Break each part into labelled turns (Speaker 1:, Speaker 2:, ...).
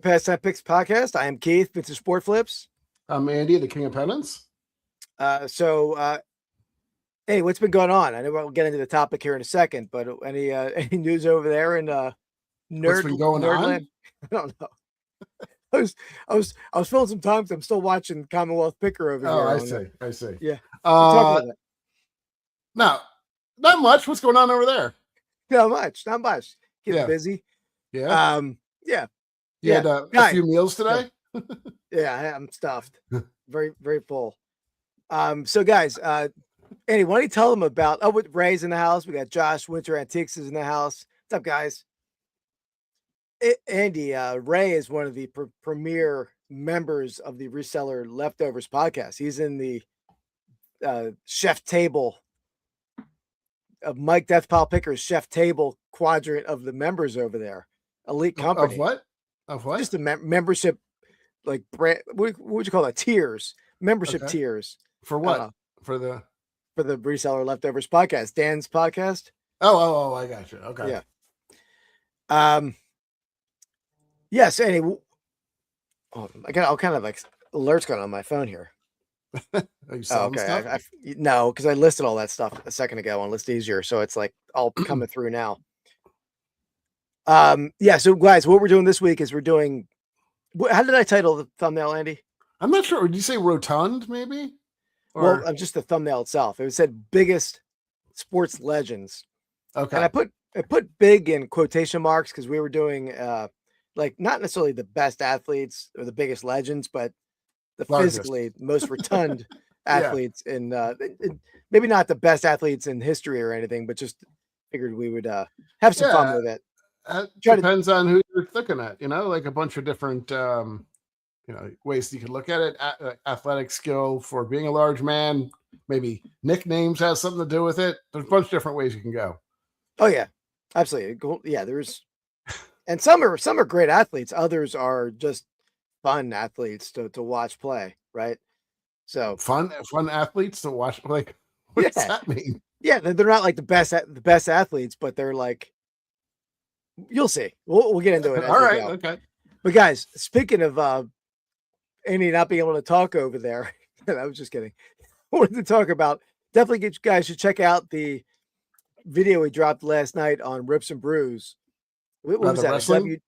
Speaker 1: Pastime Picks Podcast. I am Keith, Vintage Sport Flips.
Speaker 2: I'm Andy, the King of Pennants.
Speaker 1: Hey, what's been going on? I know we'll get into the topic here in a second, but any news over there in
Speaker 2: What's been going
Speaker 1: Nerdland?
Speaker 2: on?
Speaker 1: I don't know. I was feeling some times. I'm still watching Commonwealth Picker over here.
Speaker 2: I see.
Speaker 1: Yeah. Talk about it.
Speaker 2: No, not much. What's going on over there?
Speaker 1: Not much. Getting busy.
Speaker 2: Yeah. You had a few meals today?
Speaker 1: Yeah, I'm stuffed. Very, very full. So guys, Andy, why don't you tell them about, Ray's in the house. We got Josh Winter Antiques is in the house. What's up, guys? Andy, Ray is one of the premier members of the Reseller Leftovers podcast. He's in the chef table of Mike Deathpile Picker's chef table quadrant of the members over there. Elite company.
Speaker 2: Of what?
Speaker 1: Just a membership, like brand. What would you call that? Tiers. Membership tiers.
Speaker 2: For what? For the
Speaker 1: Reseller Leftovers podcast. Dan's podcast.
Speaker 2: Oh, I got you. Okay.
Speaker 1: Yeah. Yes. Anyway, I got all kind of like alerts going on my phone here.
Speaker 2: Are you selling stuff?
Speaker 1: No, because I listed all that stuff a second ago on List Easier, so it's like all coming through now. So guys, what we're doing this week is we're doing. How did I title the thumbnail, Andy?
Speaker 2: I'm not sure. Did you say rotund, maybe?
Speaker 1: Well, just the thumbnail itself. It said biggest sports legends.
Speaker 2: Okay.
Speaker 1: And I put big in quotation marks because we were doing like not necessarily the best athletes or the biggest legends, but the physically most rotund athletes in maybe not the best athletes in history or anything, but just figured we would have some fun with it.
Speaker 2: Depends on who you're looking at, like a bunch of different ways you can look at it. Athletic skill for being a large man, maybe nicknames has something to do with it. There's a bunch of different ways you can go.
Speaker 1: Oh yeah, absolutely. Yeah, and some are great athletes. Others are just fun athletes to watch play, right? So
Speaker 2: fun athletes to watch. Like, what does that mean?
Speaker 1: Yeah, they're not like the best athletes, but they're like, you'll see. We'll get into it.
Speaker 2: All right, okay.
Speaker 1: But guys, speaking of Andy not being able to talk over there, I was just kidding. I wanted to talk about, definitely you guys should check out the video we dropped last night on Rips and Brews. What was that?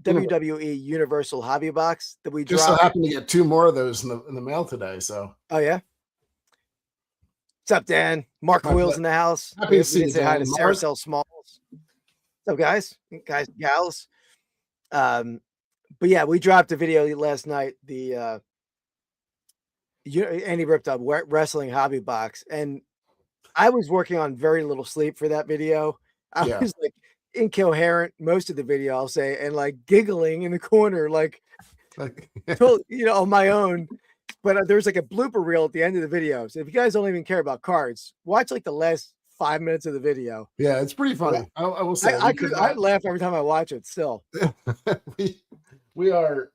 Speaker 1: WWE Universal Hobby Box that we
Speaker 2: just
Speaker 1: dropped.
Speaker 2: So happened to get 2 more of those in the mail today. So
Speaker 1: oh yeah. What's up, Dan? Mark Hoyle's in the house.
Speaker 2: Happy to see you.
Speaker 1: Say hi to Sarah Cell Smalls. What's up, guys, gals? But yeah, we dropped a video last night. The Andy ripped up Wrestling Hobby Box, and I was working on very little sleep for that video. I was like incoherent most of the video, I'll say, and like giggling in the corner, like on my own. But there's like a blooper reel at the end of the video. So if you guys don't even care about cards, watch like the last 5 minutes of the video.
Speaker 2: Yeah, it's pretty funny. I will say
Speaker 1: I laugh every time I watch it still.
Speaker 2: we are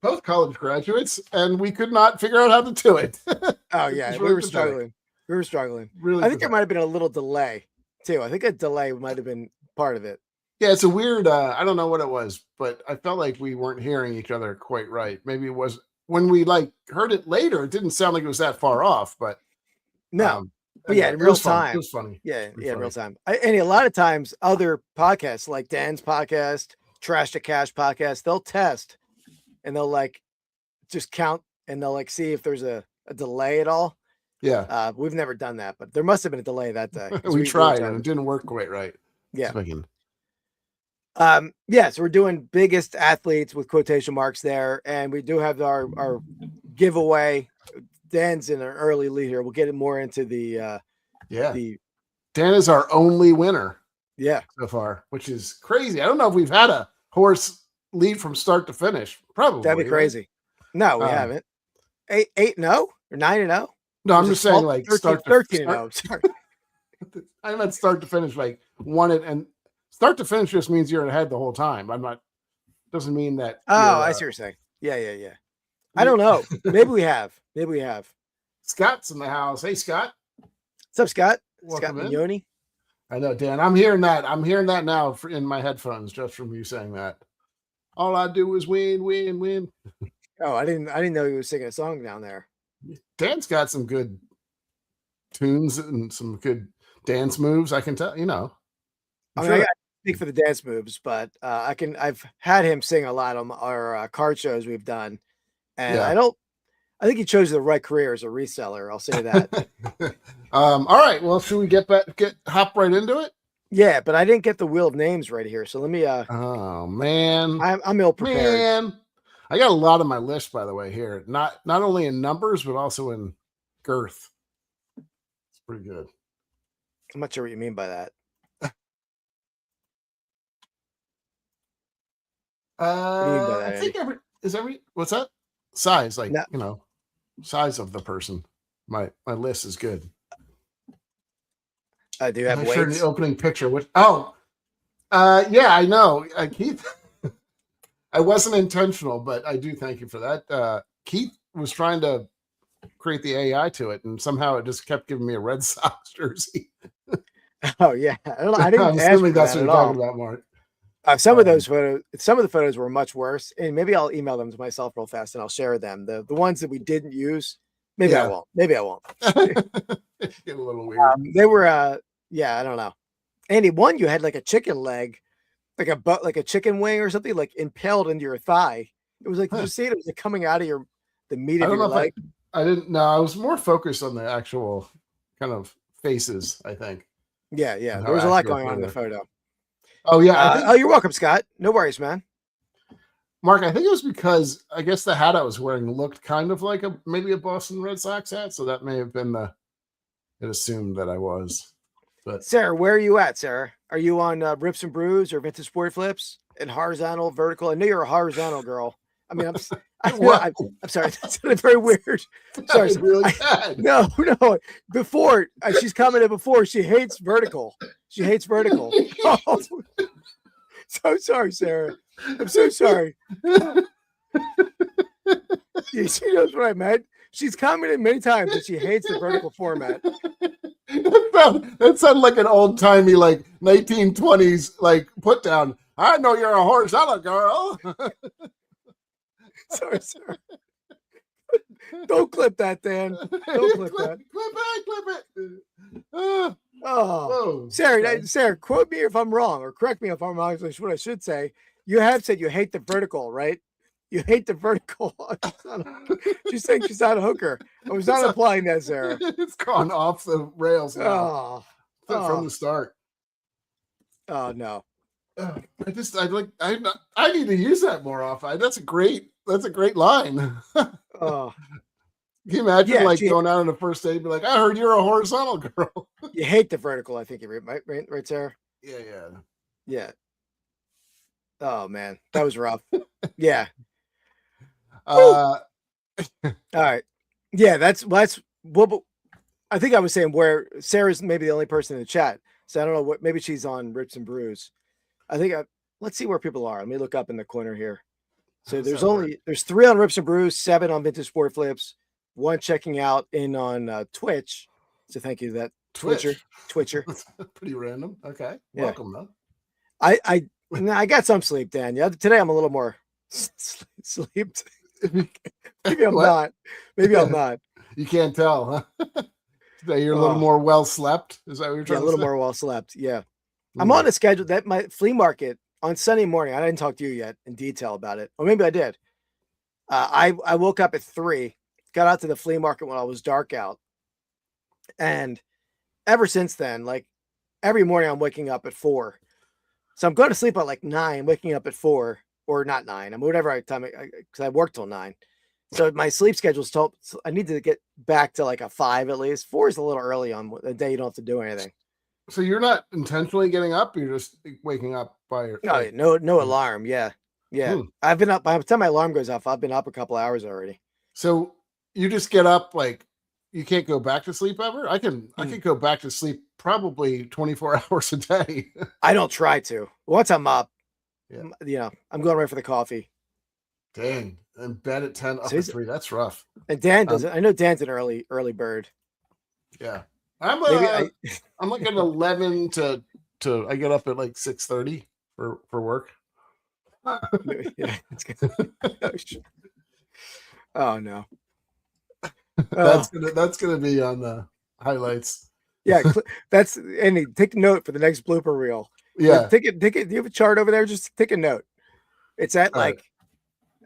Speaker 2: both college graduates and we could not figure out how to do it.
Speaker 1: Oh yeah, we were struggling. Really, I think there might have been a little delay too. I think a delay might have been part of it.
Speaker 2: Yeah, it's a weird, I don't know what it was, but I felt like we weren't hearing each other quite right. Maybe it was when we heard it later, it didn't sound like it was that far off, but
Speaker 1: no. But yeah, in real time.
Speaker 2: It was funny.
Speaker 1: Yeah, in real time. And a lot of times other podcasts like Dan's podcast, Trash to Cash podcast, they'll test and they'll like just count and they'll like see if there's a delay at all.
Speaker 2: Yeah.
Speaker 1: We've never done that, but there must have been a delay that day.
Speaker 2: we tried and it didn't work quite right.
Speaker 1: Yeah. So we're doing biggest athletes with quotation marks there, and we do have our giveaway. Dan's in an early lead here. We'll get more into the
Speaker 2: Dan is our only winner.
Speaker 1: Yeah.
Speaker 2: So far, which is crazy. I don't know if we've had a horse lead from start to finish. Probably.
Speaker 1: That'd be crazy. Right? No, we haven't. 8-0 or 9-0?
Speaker 2: No, I'm just saying like
Speaker 1: 13-0. Sorry.
Speaker 2: I meant start to finish, like won it, and start to finish just means you're ahead the whole time. Doesn't mean that.
Speaker 1: Oh, I see what you're saying. Yeah. I don't know. Maybe we have.
Speaker 2: Scott's in the house. Hey, Scott.
Speaker 1: What's up, Scott?
Speaker 2: Welcome
Speaker 1: Scott Mignoni.
Speaker 2: I know, Dan. I'm hearing that now in my headphones just from you saying that. All I do is win, win, win.
Speaker 1: Oh, I didn't know he was singing a song down there.
Speaker 2: Dan's got some good tunes and some good dance moves. I can tell,
Speaker 1: I gotta speak for the dance moves, but I've had him sing a lot on our card shows we've done, and I think he chose the right career as a reseller. I'll say that.
Speaker 2: All right. Well, should we hop right into it?
Speaker 1: Yeah, but I didn't get the wheel of names right here, so let me.
Speaker 2: Oh man,
Speaker 1: I'm ill prepared.
Speaker 2: Man, I got a lot on my list, by the way. Here, not only in numbers but also in girth. It's pretty good.
Speaker 1: I'm not sure what you mean by that.
Speaker 2: What do you mean by that, I think what's that? Size, like no. Size of the person. My list is good.
Speaker 1: Do you have weights?
Speaker 2: Sure, the opening picture. Yeah, I know. Keith, I wasn't intentional, but I do thank you for that. Keith was trying to create the AI to it, and somehow it just kept giving me a Red Sox jersey.
Speaker 1: Oh yeah, I didn't.
Speaker 2: I'm assuming that's what you're talking about, Mark.
Speaker 1: Some of the photos were much worse, and maybe I'll email them to myself real fast, and I'll share them. The ones that we didn't use, I won't. Maybe I won't.
Speaker 2: It's getting a little weird.
Speaker 1: They were, I don't know. Andy, one you had like a chicken leg, like a chicken wing or something, like impaled into your thigh. It was like, did you see it? It was like coming out of the meat of your leg.
Speaker 2: I didn't know. I was more focused on the actual kind of faces, I think.
Speaker 1: Yeah. There was a lot going on in the photo.
Speaker 2: Oh yeah.
Speaker 1: You're welcome, Scott. No worries, man.
Speaker 2: Mark, I think it was because I guess the hat I was wearing looked kind of like maybe a Boston Red Sox hat, so that may have been it assumed that I was. But
Speaker 1: Sarah, where are you at, Sarah? Are you on Rips and Brews or Vintage Sport Flips and horizontal, vertical? I know you're a horizontal girl. I mean, I'm sorry. That's very weird. Sorry.
Speaker 2: Really
Speaker 1: no. Before she's commented before, she hates vertical. She hates vertical. Oh, so sorry, Sarah. I'm so sorry. She knows what I meant. She's commented many times that she hates the vertical format.
Speaker 2: That sounded like an old timey, like 1920s, like put down. I know you're a horizontal girl.
Speaker 1: Sorry, sir. Don't clip that, Dan. Don't clip that.
Speaker 2: Clip it.
Speaker 1: Oh, Sarah, quote me if I'm wrong, or correct me if I'm wrong. That's what I should say. You have said you hate the vertical, right? You hate the vertical. She's saying she's not a hooker. I was not implying that, Sarah.
Speaker 2: It's gone off the rails now. From the start.
Speaker 1: Oh no.
Speaker 2: I need to use that more often. That's a great line.
Speaker 1: Oh.
Speaker 2: Can you imagine going out on a first date and be like, I heard you're a horizontal girl.
Speaker 1: You hate the vertical, I think you right, Sarah? Yeah. Oh man, that was rough. Yeah. All right. Yeah, that's what I think I was saying, where Sarah's maybe the only person in the chat. So I don't know what, maybe she's on Rips and Brews. I think let's see where people are. Let me look up in the corner here. So there's 3 on Rips and Brews, 7 on Vintage Sport Flips, 1 checking out in on Twitch. So thank you to that Twitcher.
Speaker 2: Pretty random. Okay. Welcome though.
Speaker 1: I got some sleep, Dan. Yeah, today I'm a little more sleeped. Maybe I'm not.
Speaker 2: You can't tell, huh? Today you're a little more well slept. Is that what you're trying to say?
Speaker 1: A little more well slept. Yeah. I'm on a schedule that my flea market on Sunday morning. I didn't talk to you yet in detail about it. Or maybe I did. I woke up at 3, got out to the flea market when I was dark out. And ever since then, like every morning I'm waking up at 4. So I'm going to sleep at like 9, waking up at 4, or not 9. I mean, whatever time, because I work till 9. So my sleep schedule's told I need to get back to like a 5 at least. 4 is a little early on the day you don't have to do anything.
Speaker 2: So you're not intentionally getting up; you're just waking up by your.
Speaker 1: No alarm. Yeah. I've been up by the time my alarm goes off. I've been up a couple hours already.
Speaker 2: So you just get up, like you can't go back to sleep ever. I can go back to sleep probably 24 hours a day.
Speaker 1: I don't try to. Once I'm up, I'm going right for the coffee.
Speaker 2: Dang, and bed at 10, up at 3. That's rough.
Speaker 1: And Dan doesn't. I know Dan's an early bird.
Speaker 2: Yeah. I'm like an 11 to I get up at like 6:30 for work.
Speaker 1: Yeah, oh no.
Speaker 2: That's gonna be on the highlights.
Speaker 1: Yeah, that's Andy. Take a note for the next blooper reel.
Speaker 2: Yeah,
Speaker 1: take it. Do you have a chart over there? Just take a note. It's at like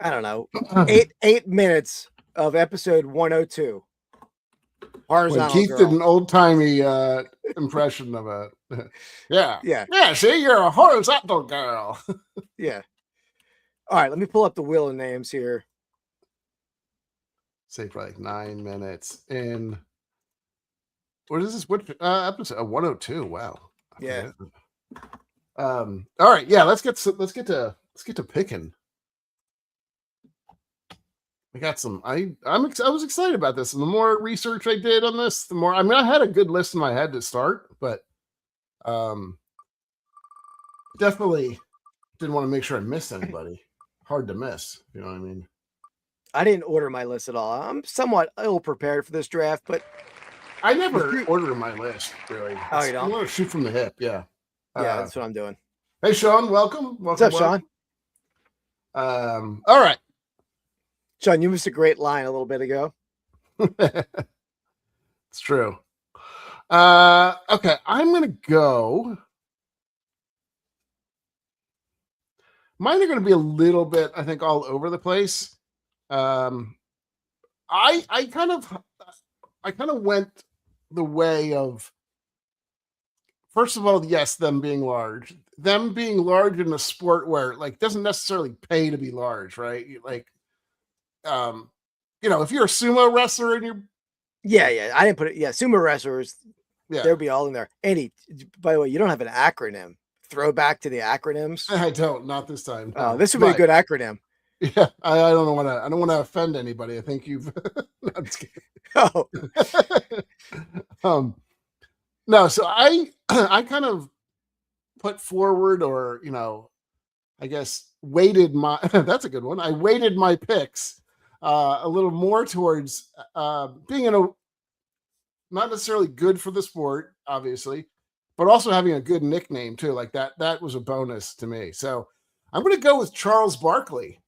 Speaker 1: I don't know, 8 minutes of episode 102. Horizontal
Speaker 2: when Keith
Speaker 1: girl.
Speaker 2: did an old timey impression of it. Yeah. See, you're a horizontal girl.
Speaker 1: Yeah. All right, let me pull up the wheel of names here.
Speaker 2: Say for like 9 minutes in. What is this? What episode? 102. Wow.
Speaker 1: Yeah.
Speaker 2: All right. Yeah. Let's get to picking. I got some. I was excited about this, and the more research I did on this, the more. I mean, I had a good list in my head to start, but definitely didn't want to make sure I missed anybody. Hard to miss. You know what I mean?
Speaker 1: I didn't order my list at all. I'm somewhat ill prepared for this draft, but
Speaker 2: I never order my list, really.
Speaker 1: Oh, you don't?
Speaker 2: I want to shoot from the hip, yeah.
Speaker 1: Yeah, that's what I'm doing.
Speaker 2: Hey, Sean, welcome.
Speaker 1: What's up, Sean?
Speaker 2: All right.
Speaker 1: Sean, you missed a great line a little bit ago.
Speaker 2: It's true. Okay, I'm going to go. Mine are going to be a little bit, I think, all over the place. I kind of went the way of, first of all, yes, them being large in a sport where like doesn't necessarily pay to be large, right? Like, if you're a sumo wrestler and you're,
Speaker 1: yeah, I didn't put it. Yeah, sumo wrestlers,
Speaker 2: yeah,
Speaker 1: they'll be all in there. Andy, by the way, you don't have an acronym. Throwback to the acronyms.
Speaker 2: I don't, not this time.
Speaker 1: Oh, this would be a good acronym.
Speaker 2: Yeah, I don't want to offend anybody. I think you've. No, I'm just kidding.
Speaker 1: Oh.
Speaker 2: No. So I kind of put forward, or I guess weighted my. That's a good one. I weighted my picks a little more towards being not necessarily good for the sport, obviously, but also having a good nickname too. Like that was a bonus to me. So I'm going to go with Charles Barkley.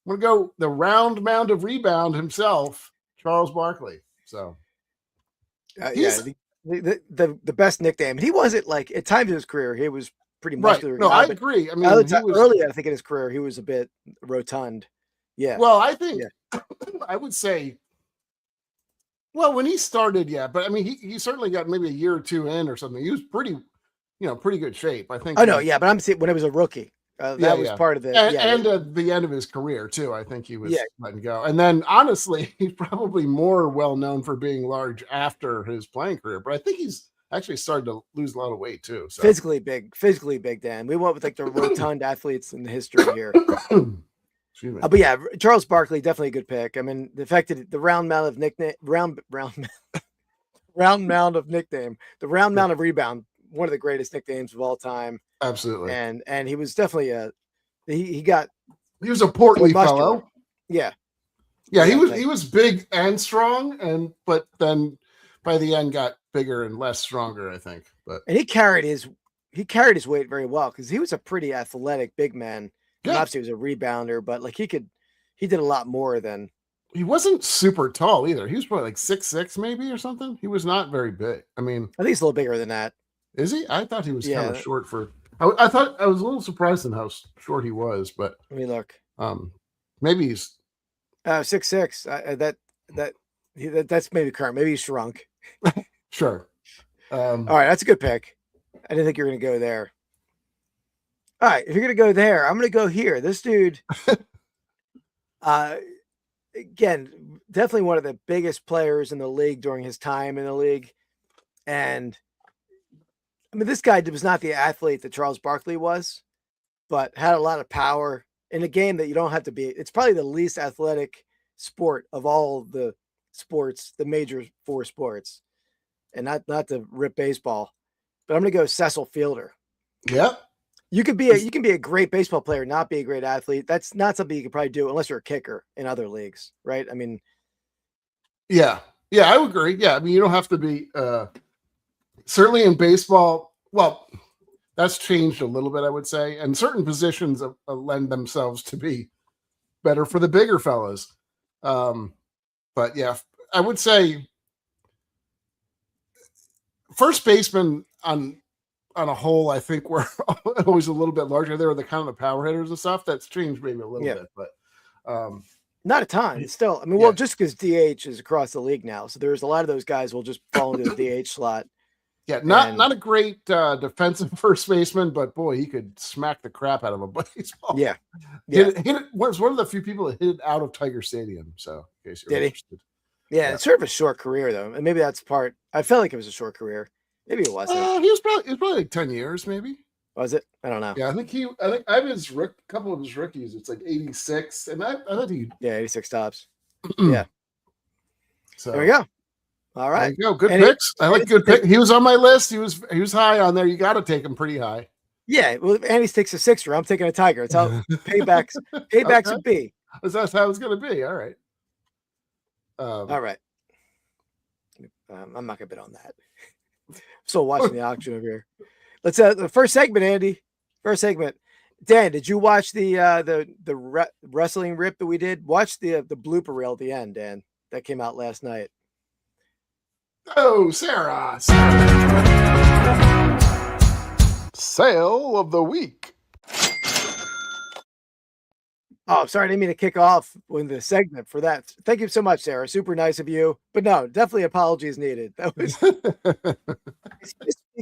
Speaker 2: I'm going to go the round mound of rebound himself, Charles Barkley. So,
Speaker 1: the best nickname. He wasn't like at times in his career, he was pretty muscular.
Speaker 2: Right. No, I agree. I mean,
Speaker 1: early, I think in his career, he was a bit rotund. Yeah.
Speaker 2: Well, I think I would say, well, when he started, yeah, but I mean, he certainly got maybe a year or two in or something. He was pretty good shape, I think.
Speaker 1: Oh no, yeah, but I'm saying when he was a rookie. That was part of it.
Speaker 2: And at the end of his career, too, I think he was letting go. And then, honestly, he's probably more well-known for being large after his playing career. But I think he's actually started to lose a lot of weight, too. So.
Speaker 1: Physically big, Dan. We went with like the rotund athletes in the history here.
Speaker 2: Excuse me.
Speaker 1: But yeah, Charles Barkley, definitely a good pick. I mean, the fact that the round mound of nickname, round mound of nickname, the round mound of rebound, one of the greatest nicknames of all time.
Speaker 2: Absolutely.
Speaker 1: And he was definitely he
Speaker 2: was a portly fellow.
Speaker 1: Yeah.
Speaker 2: Yeah, he was big and strong, but then by the end got bigger and less stronger, I think. And
Speaker 1: he carried his weight very well because he was a pretty athletic big man. Yeah. Obviously he was a rebounder, but like he did a lot more than.
Speaker 2: He wasn't super tall either. He was probably like 6'6" maybe or something. He was not very big. I mean,
Speaker 1: I think he's a little bigger than that.
Speaker 2: Is he? I thought he was kind of short for. I thought I was a little surprised in how short he was, but
Speaker 1: let me look.
Speaker 2: Maybe he's
Speaker 1: 6'6". That's maybe current. Maybe he's shrunk.
Speaker 2: Sure.
Speaker 1: All right, that's a good pick. I didn't think you were going to go there. All right, if you're going to go there, I'm going to go here. This dude, again, definitely one of the biggest players in the league during his time in the league, and. I mean, this guy was not the athlete that Charles Barkley was, but had a lot of power in a game that you don't have to be. It's probably the least athletic sport of all the sports, the major 4 sports, and not to rip baseball, but I'm going to go Cecil Fielder.
Speaker 2: Yep.
Speaker 1: You can be a great baseball player, not be a great athlete. That's not something you could probably do unless you're a kicker in other leagues, right? I mean,
Speaker 2: yeah, I would agree. Yeah, I mean, you don't have to be. Certainly in baseball, well, that's changed a little bit, I would say. And certain positions lend themselves to be better for the bigger fellas. But yeah, I would say first baseman on a whole, I think we're always a little bit larger. They were the kind of the power hitters and stuff. That's changed maybe a little bit, but
Speaker 1: not a ton. It's still, I mean, well, just because DH is across the league now, so there's a lot of those guys will just fall into the DH slot.
Speaker 2: Yeah, not a great defensive first baseman, but boy, he could smack the crap out of a baseball.
Speaker 1: Yeah.
Speaker 2: Hit it was one of the few people that hit it out of Tiger Stadium. So, in case you're interested.
Speaker 1: Yeah, it's sort of a short career though, and maybe that's part. I felt like it was a short career. Maybe it wasn't.
Speaker 2: He was probably like 10 years, maybe.
Speaker 1: Was it? I don't know.
Speaker 2: Yeah, I think I have his couple of his rookies. It's like 86, and I thought he
Speaker 1: 86 stops. Yeah.
Speaker 2: So
Speaker 1: there we go. All right.
Speaker 2: There you go. Good picks. I like good pick. He was on my list. He was high on there. You got to take him pretty high.
Speaker 1: Yeah. Well, if Andy takes a sixer, I'm taking a Tiger. It's how paybacks would be.
Speaker 2: That's how it's going to be. All right.
Speaker 1: All right. I'm not going to bid on that. I'm still watching the auction over here. Let's the first segment, Andy. First segment. Dan, did you watch the wrestling rip that we did? Watch the blooper reel at the end, Dan. That came out last night.
Speaker 2: Oh, Sarah. Sale of the week.
Speaker 1: Oh, sorry, I didn't mean to kick off with the segment for that. Thank you so much, Sarah. Super nice of you. But no, definitely apologies needed. That was speak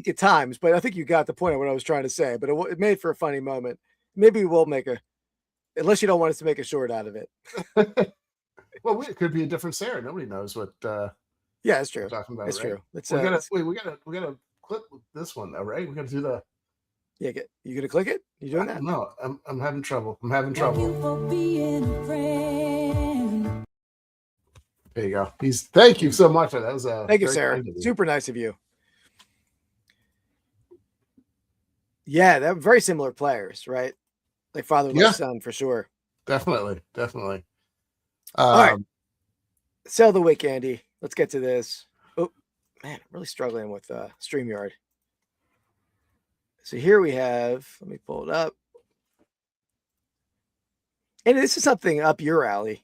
Speaker 1: at times, but I think you got the point of what I was trying to say. But it made for a funny moment. Maybe we'll make unless you don't want us to make a short out of it.
Speaker 2: Well, it could be a different Sarah. Nobody knows what.
Speaker 1: Yeah, that's true.
Speaker 2: Talking about,
Speaker 1: that's
Speaker 2: right?
Speaker 1: True.
Speaker 2: We gotta clip this one though, right? We gotta do the.
Speaker 1: Yeah, you gonna click it? You doing that?
Speaker 2: No, I'm having trouble. Thank you for being a friend. There you go. Thank you so much. That was
Speaker 1: thank you, Sarah. Super nice of you. Yeah, they're very similar players, right? Like father and son for sure.
Speaker 2: Definitely.
Speaker 1: All right. Sell of the week, Andy. Let's get to this. Oh man, I'm really struggling with StreamYard. So here we have, let me pull it up. And this is something up your alley.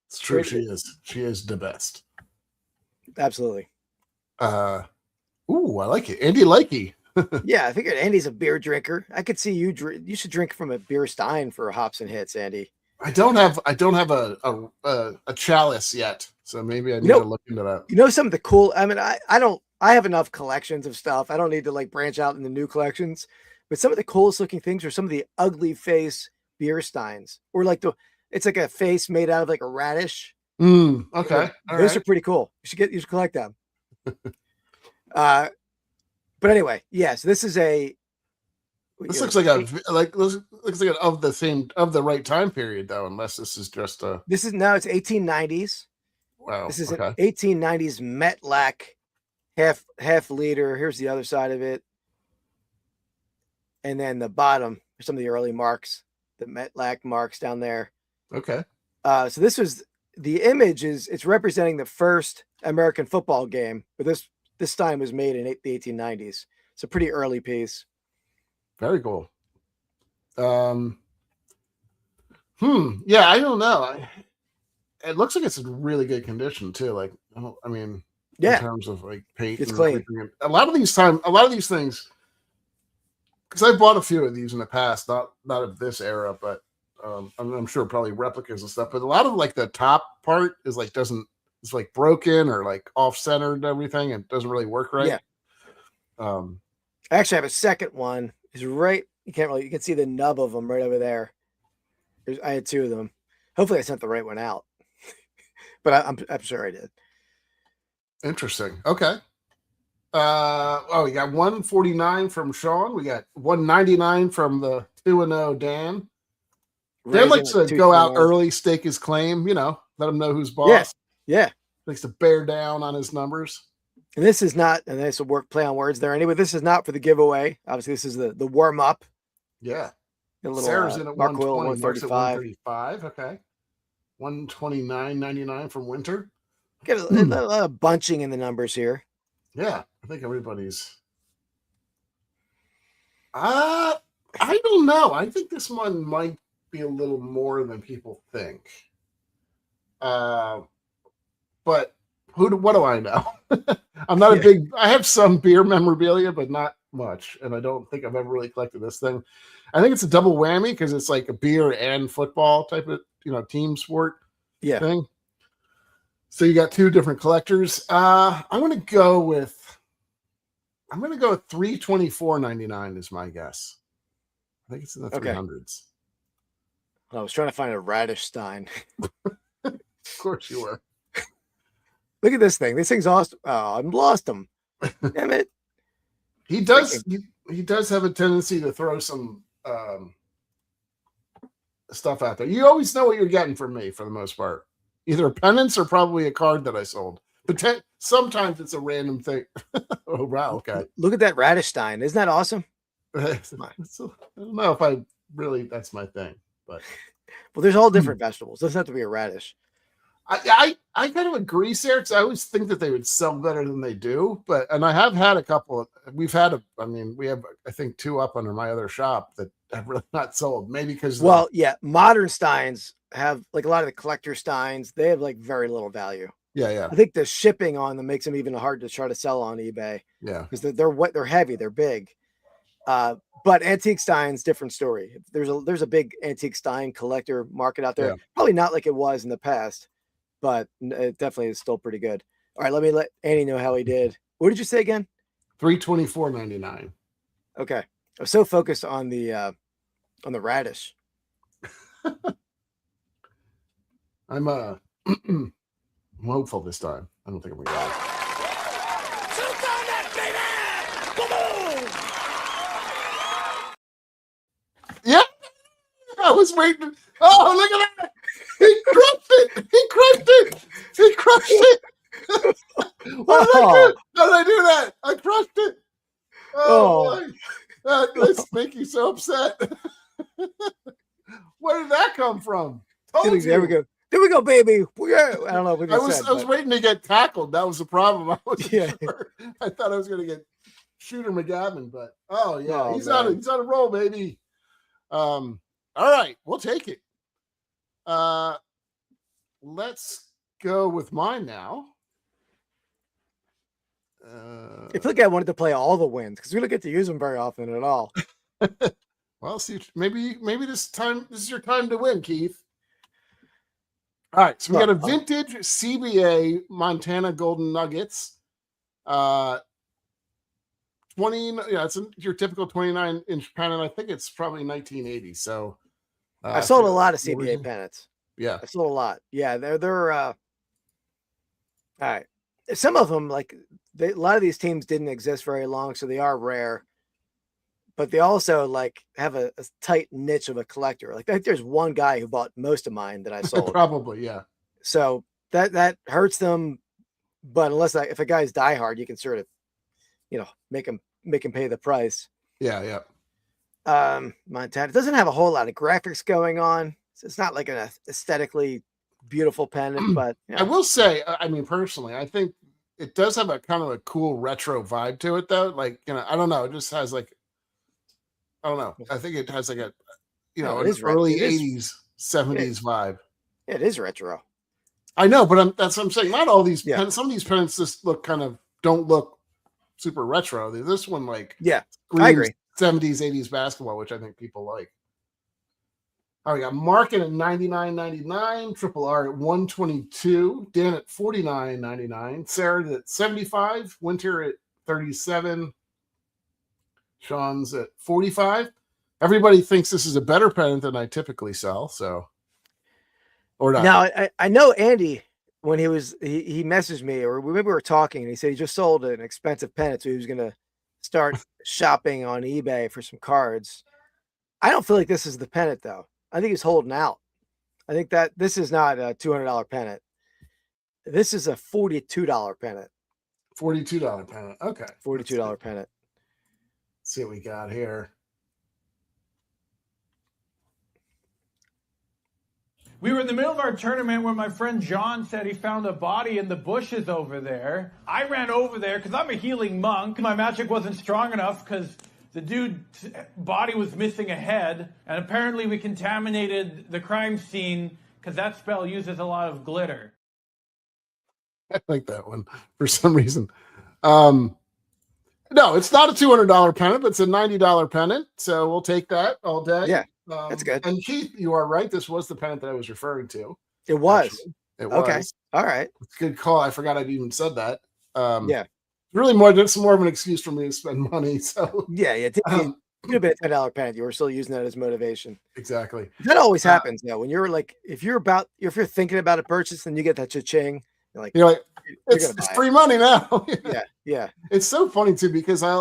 Speaker 2: It's true. She is the best.
Speaker 1: Absolutely.
Speaker 2: I like it. Andy Likey.
Speaker 1: Yeah, I figured Andy's a beer drinker. I could see you should drink from a beer stein for hops and hits, Andy.
Speaker 2: I don't have a chalice yet. So maybe I need to look into that.
Speaker 1: You know, some of the cool, I mean, I have enough collections of stuff. I don't need to like branch out into new collections, but some of the coolest looking things are some of the ugly face beer steins, or like it's like a face made out of like a radish.
Speaker 2: Okay.
Speaker 1: Those are pretty cool. You should collect them. But anyway, yes, this is
Speaker 2: this looks like looks like of the right time period though, unless this is just
Speaker 1: it's 1890s.
Speaker 2: Wow.
Speaker 1: This is an 1890s Metlac half liter. Here's the other side of it. And then the bottom are some of the early marks, the Metlac marks down there.
Speaker 2: Okay.
Speaker 1: So this was the image it's representing the first American football game, but this time was made in the 1890s. It's a pretty early piece.
Speaker 2: Very cool. Yeah, I don't know. It looks like it's in really good condition too. Like, I mean, in terms of like paint,
Speaker 1: it's clean.
Speaker 2: A lot of these things, because I bought a few of these in the past, not of this era, but I'm sure probably replicas and stuff. But a lot of like the top part is like it's like broken or like off centered and everything, and doesn't really work right.
Speaker 1: Yeah. I actually have a second one. It's right. You can see the nub of them right over there. I had two of them. Hopefully, I sent the right one out. But I'm sure I did.
Speaker 2: Interesting. Okay. We got 149 from Sean. We got 199 from the 2-0 Dan. Dan likes to go out early, stake his claim. You know, let him know who's boss.
Speaker 1: Yeah.
Speaker 2: Likes to bear down on his numbers.
Speaker 1: And this is not, and this will play on words there anyway. This is not for the giveaway. Obviously, this is the warm up.
Speaker 2: Yeah.
Speaker 1: Sarah's in at 120,
Speaker 2: 135. Okay. 129.99 from Winter.
Speaker 1: Get a lot of bunching in the numbers here.
Speaker 2: Yeah, I think everybody's. I don't know. I think this one might be a little more than people think. But what do I know? I'm not a big. I have some beer memorabilia, but not much, and I don't think I've ever really collected this thing. I think it's a double whammy because it's like a beer and football type of team sport thing. So you got two different collectors. I'm gonna go with $324.99 is my guess. I think it's in the 300s.
Speaker 1: I was trying to find a Radish Stein.
Speaker 2: Of course you were.
Speaker 1: Look at this thing. This thing's awesome. Oh, I've lost him. Damn it.
Speaker 2: He does. He does have a tendency to throw some stuff out there. You always know what you're getting from me for the most part. Either a Pennants or probably a card that I sold. But sometimes it's a random thing. Oh, wow. Okay.
Speaker 1: Look at that Radish Stein. Isn't that awesome?
Speaker 2: I don't know if I really, that's my thing. But
Speaker 1: well, there's all different vegetables. It doesn't have to be a radish.
Speaker 2: I kind of agree, Sarah, because I always think that they would sell better than they do. And I have had a couple. We have, I think, two up under my other shop that have really not sold. Maybe because
Speaker 1: modern Steins have like a lot of the collector Steins. They have like very little value.
Speaker 2: Yeah.
Speaker 1: I think the shipping on them makes them even hard to try to sell on eBay.
Speaker 2: Yeah,
Speaker 1: because they're heavy, they're big. But antique Steins, different story. There's a big antique Stein collector market out there.
Speaker 2: Yeah.
Speaker 1: Probably not like it was in the past, but it definitely is still pretty good. All right, let me let Andy know how he did. What did you say again?
Speaker 2: $324.99.
Speaker 1: Okay, I was so focused on the radish.
Speaker 2: I'm hopeful this time. I don't think I'm gonna get it. Yeah, I was waiting. Oh, look at that! He crushed it! He crushed it! What did I do? How did I do that? I crushed it! Oh. That's making you so upset. Where did that come from?
Speaker 1: There we go. There we go, baby. I don't know. What
Speaker 2: I was waiting to get tackled. That was the problem. I wasn't sure. I thought I was going to get Shooter McGavin, but he's on a roll, baby. All right, we'll take it. Let's go with mine now.
Speaker 1: I feel like I wanted to play all the wins because we don't get to use them very often at all.
Speaker 2: Well, see, maybe this is your time to win, Keith. All right, so we got a vintage CBA Montana Golden Nuggets. 20, it's your typical 29-inch pennant. I think it's probably 1980. So
Speaker 1: I sold a lot of CBA pennants.
Speaker 2: Yeah,
Speaker 1: I sold a lot. Yeah, they're all right. Some of them, a lot of these teams didn't exist very long, so they are rare. But they also have a tight niche of a collector. I think there's one guy who bought most of mine that I sold.
Speaker 2: Probably, yeah.
Speaker 1: So that hurts them. But if a guy's diehard, you can sort of, make him pay the price.
Speaker 2: Yeah.
Speaker 1: Montana doesn't have a whole lot of graphics going on. So it's not like an aesthetically beautiful pennant, but
Speaker 2: I will say, personally, I think it does have a kind of a cool retro vibe to it, though. I don't know. It just has I don't know. I think it has an early 80s, 70s vibe.
Speaker 1: It is retro.
Speaker 2: I know, but that's what I'm saying. Not all these pennants. Some of these pennants just don't look super retro. This one, I agree. 70s, 80s basketball, which I think people like. All right, we got Markin at $99.99, Triple R at $122, Dan at $49.99, Sarah at $75, Winter at $37, Sean's at $45. Everybody thinks this is a better pennant than I typically sell, so or not.
Speaker 1: Now I know Andy, when he messaged me, or maybe we were talking, and he said he just sold an expensive pennant, so he was gonna start shopping on eBay for some cards. I don't feel like this is the pennant though. I think he's holding out. I think that this is not a $200 pennant. This is a $42 pennant.
Speaker 2: $42 pennant. Okay.
Speaker 1: $42 pennant.
Speaker 2: Let's see what we got here.
Speaker 3: We were in the middle of our tournament when my friend John said he found a body in the bushes over there. I ran over there because I'm a healing monk. My magic wasn't strong enough because The dude's body was missing a head, and apparently we contaminated the crime scene because that spell uses a lot of glitter.
Speaker 2: I like that one for some reason. No, it's not a $200 pennant, but it's a $90 pennant. So we'll take that all day.
Speaker 1: Yeah, that's good.
Speaker 2: And Keith, you are right. This was the pennant that I was referring to.
Speaker 1: It was.
Speaker 2: Actually. It
Speaker 1: Okay.
Speaker 2: was.
Speaker 1: All right.
Speaker 2: It's a good call. I forgot I'd even said that.
Speaker 1: Yeah.
Speaker 2: Really more of an excuse for me to spend money. So
Speaker 1: Yeah. It could have been a $10 pennant. You were still using that as motivation.
Speaker 2: Exactly.
Speaker 1: That always happens though. When you're like, if you're thinking about a purchase and you get that cha-ching, you're like,
Speaker 2: it's free money now.
Speaker 1: Yeah.
Speaker 2: It's so funny too, because I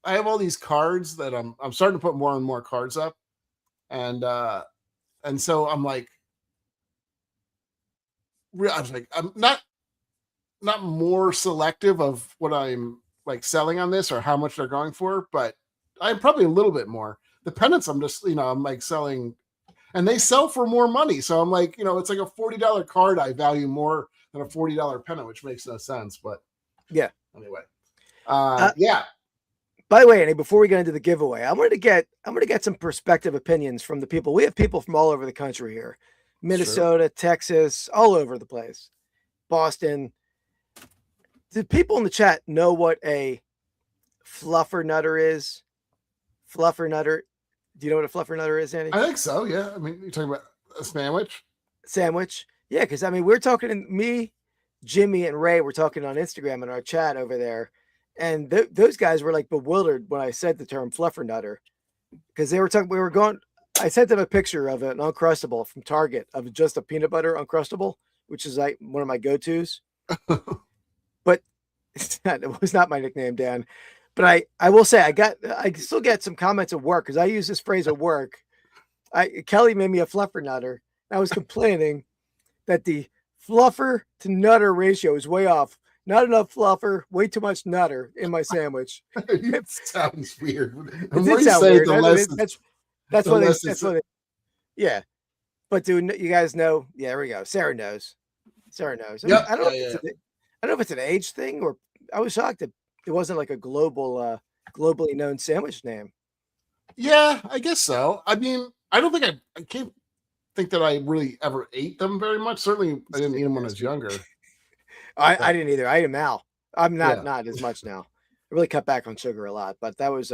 Speaker 2: have all these cards that I'm starting to put more and more cards up. And so I'm like, I'm not more selective of what I'm like selling on this or how much they're going for, but I'm probably a little bit more. The pennants, I'm just, I'm like selling, and they sell for more money. So I'm like, it's like a $40 card I value more than a $40 pennant, which makes no sense. But
Speaker 1: yeah.
Speaker 2: Anyway,
Speaker 1: yeah. By the way, Annie, before we get into the giveaway, I'm going to get some perspective opinions from the people. We have people from all over the country here. Minnesota, Texas, all over the place. Boston. Do people in the chat know what a fluffer nutter is? Fluffer nutter. Do you know what a fluffer nutter is, Andy?
Speaker 2: I think so, yeah. I mean, you're talking about a sandwich?
Speaker 1: Sandwich? Yeah, because, we're talking, me, Jimmy, and Ray were talking on Instagram in our chat over there, and those guys were, like, bewildered when I said the term fluffer nutter, because they were talking, I sent them a picture of an Uncrustable from Target, of just a peanut butter Uncrustable, which is, like, one of my go-tos. But it was not my nickname, Dan. But I will say I still get some comments at work because I use this phrase at work. Kelly made me a fluffer nutter. I was complaining that the fluffer to nutter ratio is way off. Not enough fluffer, way too much nutter in my sandwich.
Speaker 2: It sounds weird.
Speaker 1: It did sound weird. That's what they. Yeah, but do you guys know? Yeah, there we go. Sarah knows. I don't know if it's an age thing, or I was shocked that it wasn't like a globally known sandwich name.
Speaker 2: Yeah, I guess so. I mean, I don't think I can't think that I really ever ate them very much. Certainly, I didn't eat them when I was younger.
Speaker 1: I didn't either. I eat them now. I'm not as much now. I really cut back on sugar a lot, but that was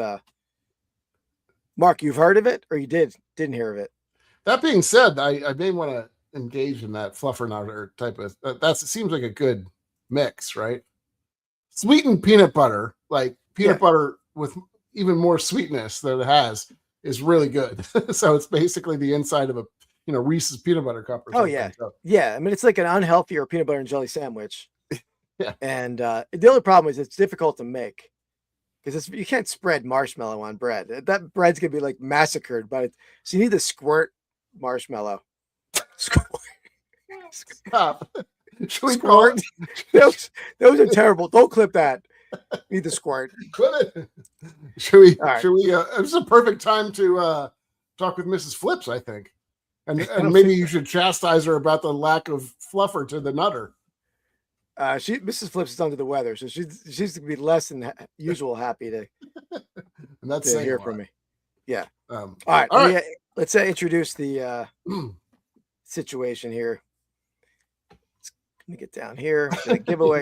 Speaker 1: Mark, you've heard of it, or you didn't hear of it?
Speaker 2: That being said, I may want to engage in that fluffer nutter type of. It seems like a good mix, right? Sweetened peanut butter, like peanut butter with even more sweetness than it has, is really good. So it's basically the inside of a Reese's peanut butter cup or something.
Speaker 1: Yeah. I mean, it's like an unhealthier peanut butter and jelly sandwich.
Speaker 2: Yeah.
Speaker 1: And the only problem is it's difficult to make because you can't spread marshmallow on bread. That bread's gonna be like massacred, so you need to squirt marshmallow.
Speaker 2: Stop.
Speaker 1: Should we squirt? Those are terrible. Don't clip that. Need the squirt.
Speaker 2: Clip it. Should we? This is a perfect time to talk with Mrs. Flips, I think, and maybe you should chastise her about the lack of fluffer to the nutter.
Speaker 1: Mrs. Flips is under the weather, so she's gonna be less than usual happy to hear from me. Yeah. All right. Let's introduce the situation here. Let me get down here. Giveaway.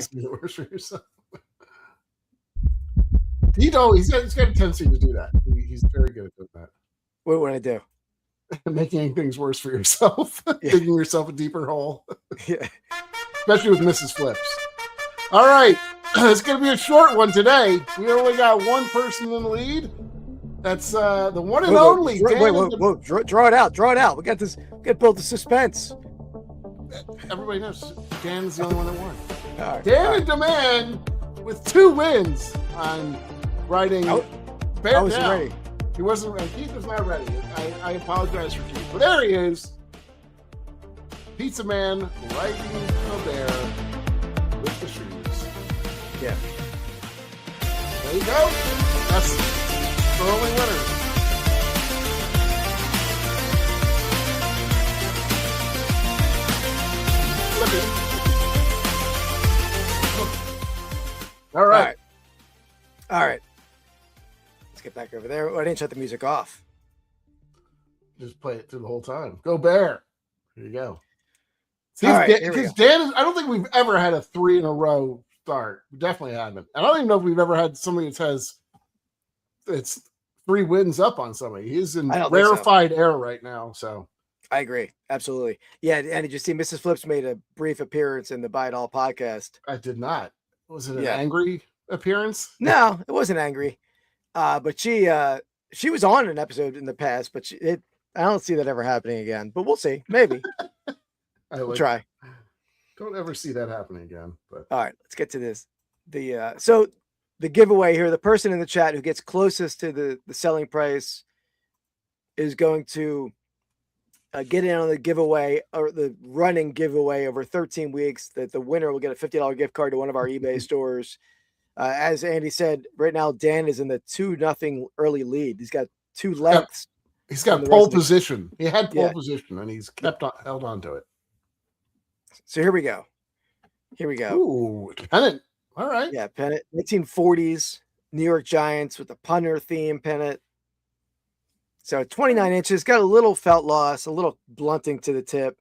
Speaker 2: He's got a tendency to do that. He's very good at doing that.
Speaker 1: What would I do?
Speaker 2: Making things worse for yourself. Digging yourself a deeper hole.
Speaker 1: Yeah.
Speaker 2: Especially with Mrs. Flips. All right. It's going to be a short one today. We only got one person in the lead. That's the one and only.
Speaker 1: Draw it out. We got this. We got to build the suspense.
Speaker 2: Everybody knows Dan's the only one that won.
Speaker 1: Right,
Speaker 2: Dan and Demand with 2 wins on writing.
Speaker 1: I was ready.
Speaker 2: He wasn't ready. Keith was not ready. I apologize for Keith. But there he is. Pizza Man riding a bear with the shoes.
Speaker 1: Yeah.
Speaker 2: There you go. That's the only winner. All right.
Speaker 1: Let's get back over there. Oh, I didn't shut the music off.
Speaker 2: Just play it through the whole time. Go Bear. There you go. See,
Speaker 1: All right,
Speaker 2: because Dan, I don't think we've ever had a 3 in a row start. We definitely haven't. I don't even know if we've ever had somebody that has it's 3 wins up on somebody. He's in rarefied air right now. So
Speaker 1: I agree. Absolutely. Yeah. And did you see Mrs. Flips made a brief appearance in the Buy It All podcast?
Speaker 2: I did not. Was it an angry appearance?
Speaker 1: No, it wasn't angry. But she was on an episode in the past, but I don't see that ever happening again. But we'll see. Maybe. We'll try.
Speaker 2: Don't ever see that happening again. But
Speaker 1: all right, let's get to this. So the giveaway here, the person in the chat who gets closest to the selling price is going to get in on the giveaway or the running giveaway over 13 weeks. That the winner will get a $50 gift card to one of our eBay stores. As Andy said, right now Dan is in the 2-0 early lead. He's got 2 lengths.
Speaker 2: He's got pole position. He had pole position, and he's held on to it.
Speaker 1: So here we go.
Speaker 2: Ooh, pennant. All right.
Speaker 1: Yeah, pennant. 1940s New York Giants with the punter theme pennant. So 29 inches, got a little felt loss, a little blunting to the tip.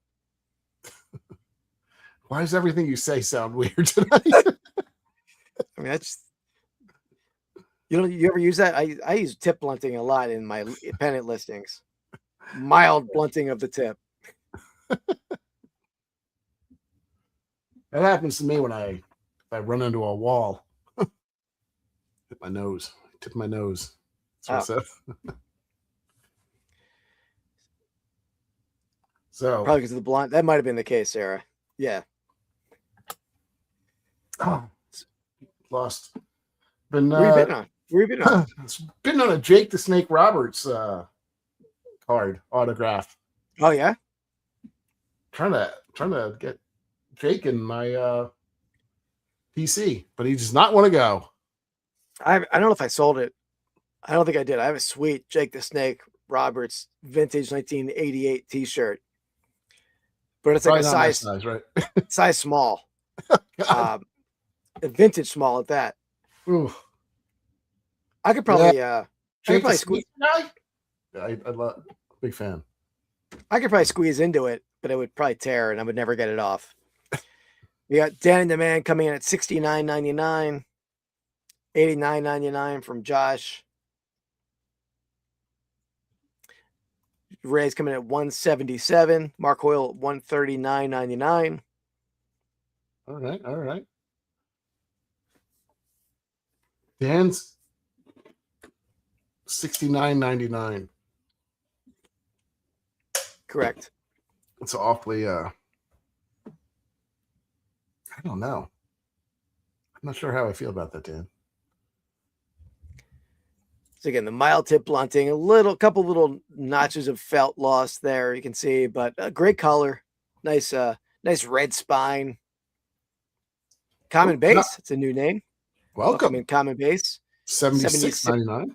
Speaker 2: Why does everything you say sound weird tonight?
Speaker 1: I mean, that's you ever use that? I use tip blunting a lot in my pennant listings. Mild blunting of the tip.
Speaker 2: That happens to me when I run into a wall. Hit my nose. Tip my nose. That's what's up. So
Speaker 1: probably because of the blunt. That might have been the case, Sarah. Yeah.
Speaker 2: Oh, lost. Been
Speaker 1: Where you been on?
Speaker 2: It's been on a Jake the Snake Roberts card autograph.
Speaker 1: Oh yeah.
Speaker 2: Trying to get Jake in my PC, but he does not want to go.
Speaker 1: I don't know if I sold it. I don't think I did. I have a sweet Jake the Snake Roberts vintage 1988 T-shirt, but it's like a size
Speaker 2: right?
Speaker 1: size small, a vintage small at that.
Speaker 2: Ooh.
Speaker 1: I could probably squeeze.
Speaker 2: I love, big fan.
Speaker 1: I could probably squeeze into it, but it would probably tear, and I would never get it off. We got Dan and the Man coming in at $69.99, $89.99 from Josh. Ray's coming in at $177. Mark Hoyle at $139.99.
Speaker 2: All right. Dan's $69.99.
Speaker 1: Correct.
Speaker 2: It's awfully I don't know. I'm not sure how I feel about that, Dan.
Speaker 1: So again, the mild tip blunting, a couple little notches of felt loss there, you can see, but a great color. Nice red spine. Common Base, it's a new name.
Speaker 2: Welcome
Speaker 1: in Common Base.
Speaker 2: $76.99.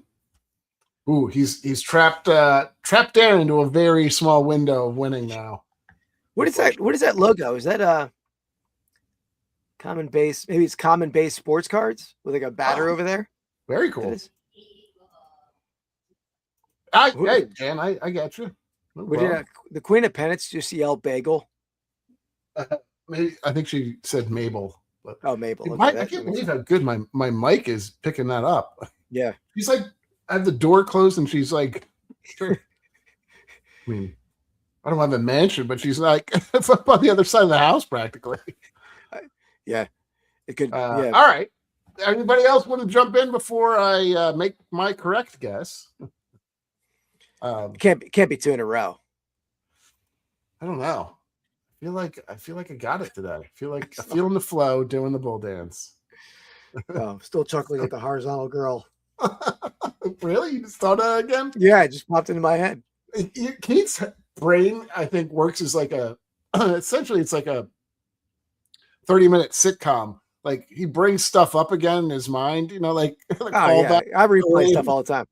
Speaker 2: Ooh, he's trapped down into a very small window of winning now.
Speaker 1: What is that? What is that logo? Is that Common Base? Maybe it's Common Base Sports Cards with like a batter over there.
Speaker 2: Very cool. Hey, Dan, I got you.
Speaker 1: The Queen of Pennants just yell bagel.
Speaker 2: Maybe I think she said Mabel. But
Speaker 1: Mabel.
Speaker 2: Okay, I can't believe how good my mic is picking that up.
Speaker 1: Yeah.
Speaker 2: She's like, I have the door closed and she's like, sure. I mean, I don't have a mansion, but she's like up on the other side of the house practically.
Speaker 1: Yeah. It could.
Speaker 2: All right. Anybody else want to jump in before I make my correct guess?
Speaker 1: Can't be 2 in a row.
Speaker 2: I don't know. I feel like I got it today. I feel in the flow doing the bull dance.
Speaker 1: Still chuckling like a horizontal girl.
Speaker 2: Really? You just thought that again?
Speaker 1: Yeah, it just popped into my head.
Speaker 2: Keith's brain, I think, works as like essentially it's like a 30-minute sitcom. Like he brings stuff up again in his mind, like
Speaker 1: I replay stuff all the time.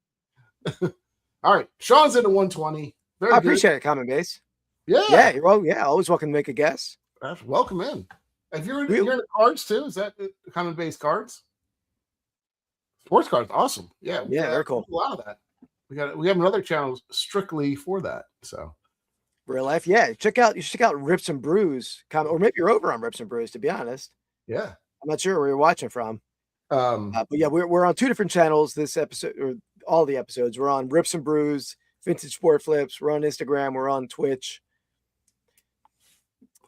Speaker 2: All right. Sean's into 120.
Speaker 1: I appreciate it, Common Base.
Speaker 2: Yeah.
Speaker 1: Always welcome to make a guess.
Speaker 2: Welcome in. If you're in the cards too, is that Common Base cards? Sports cards, awesome. Yeah,
Speaker 1: they're cool.
Speaker 2: A lot of that. We have another channel strictly for that. So
Speaker 1: real life, yeah. You should check out Rips and Brews, or maybe you're over on Rips and Brews. To be honest,
Speaker 2: yeah,
Speaker 1: I'm not sure where you're watching from.
Speaker 2: But
Speaker 1: yeah, we're on 2 different channels this episode, or all the episodes. We're on Rips and Brews, Vintage Sport Flips. We're on Instagram. We're on Twitch.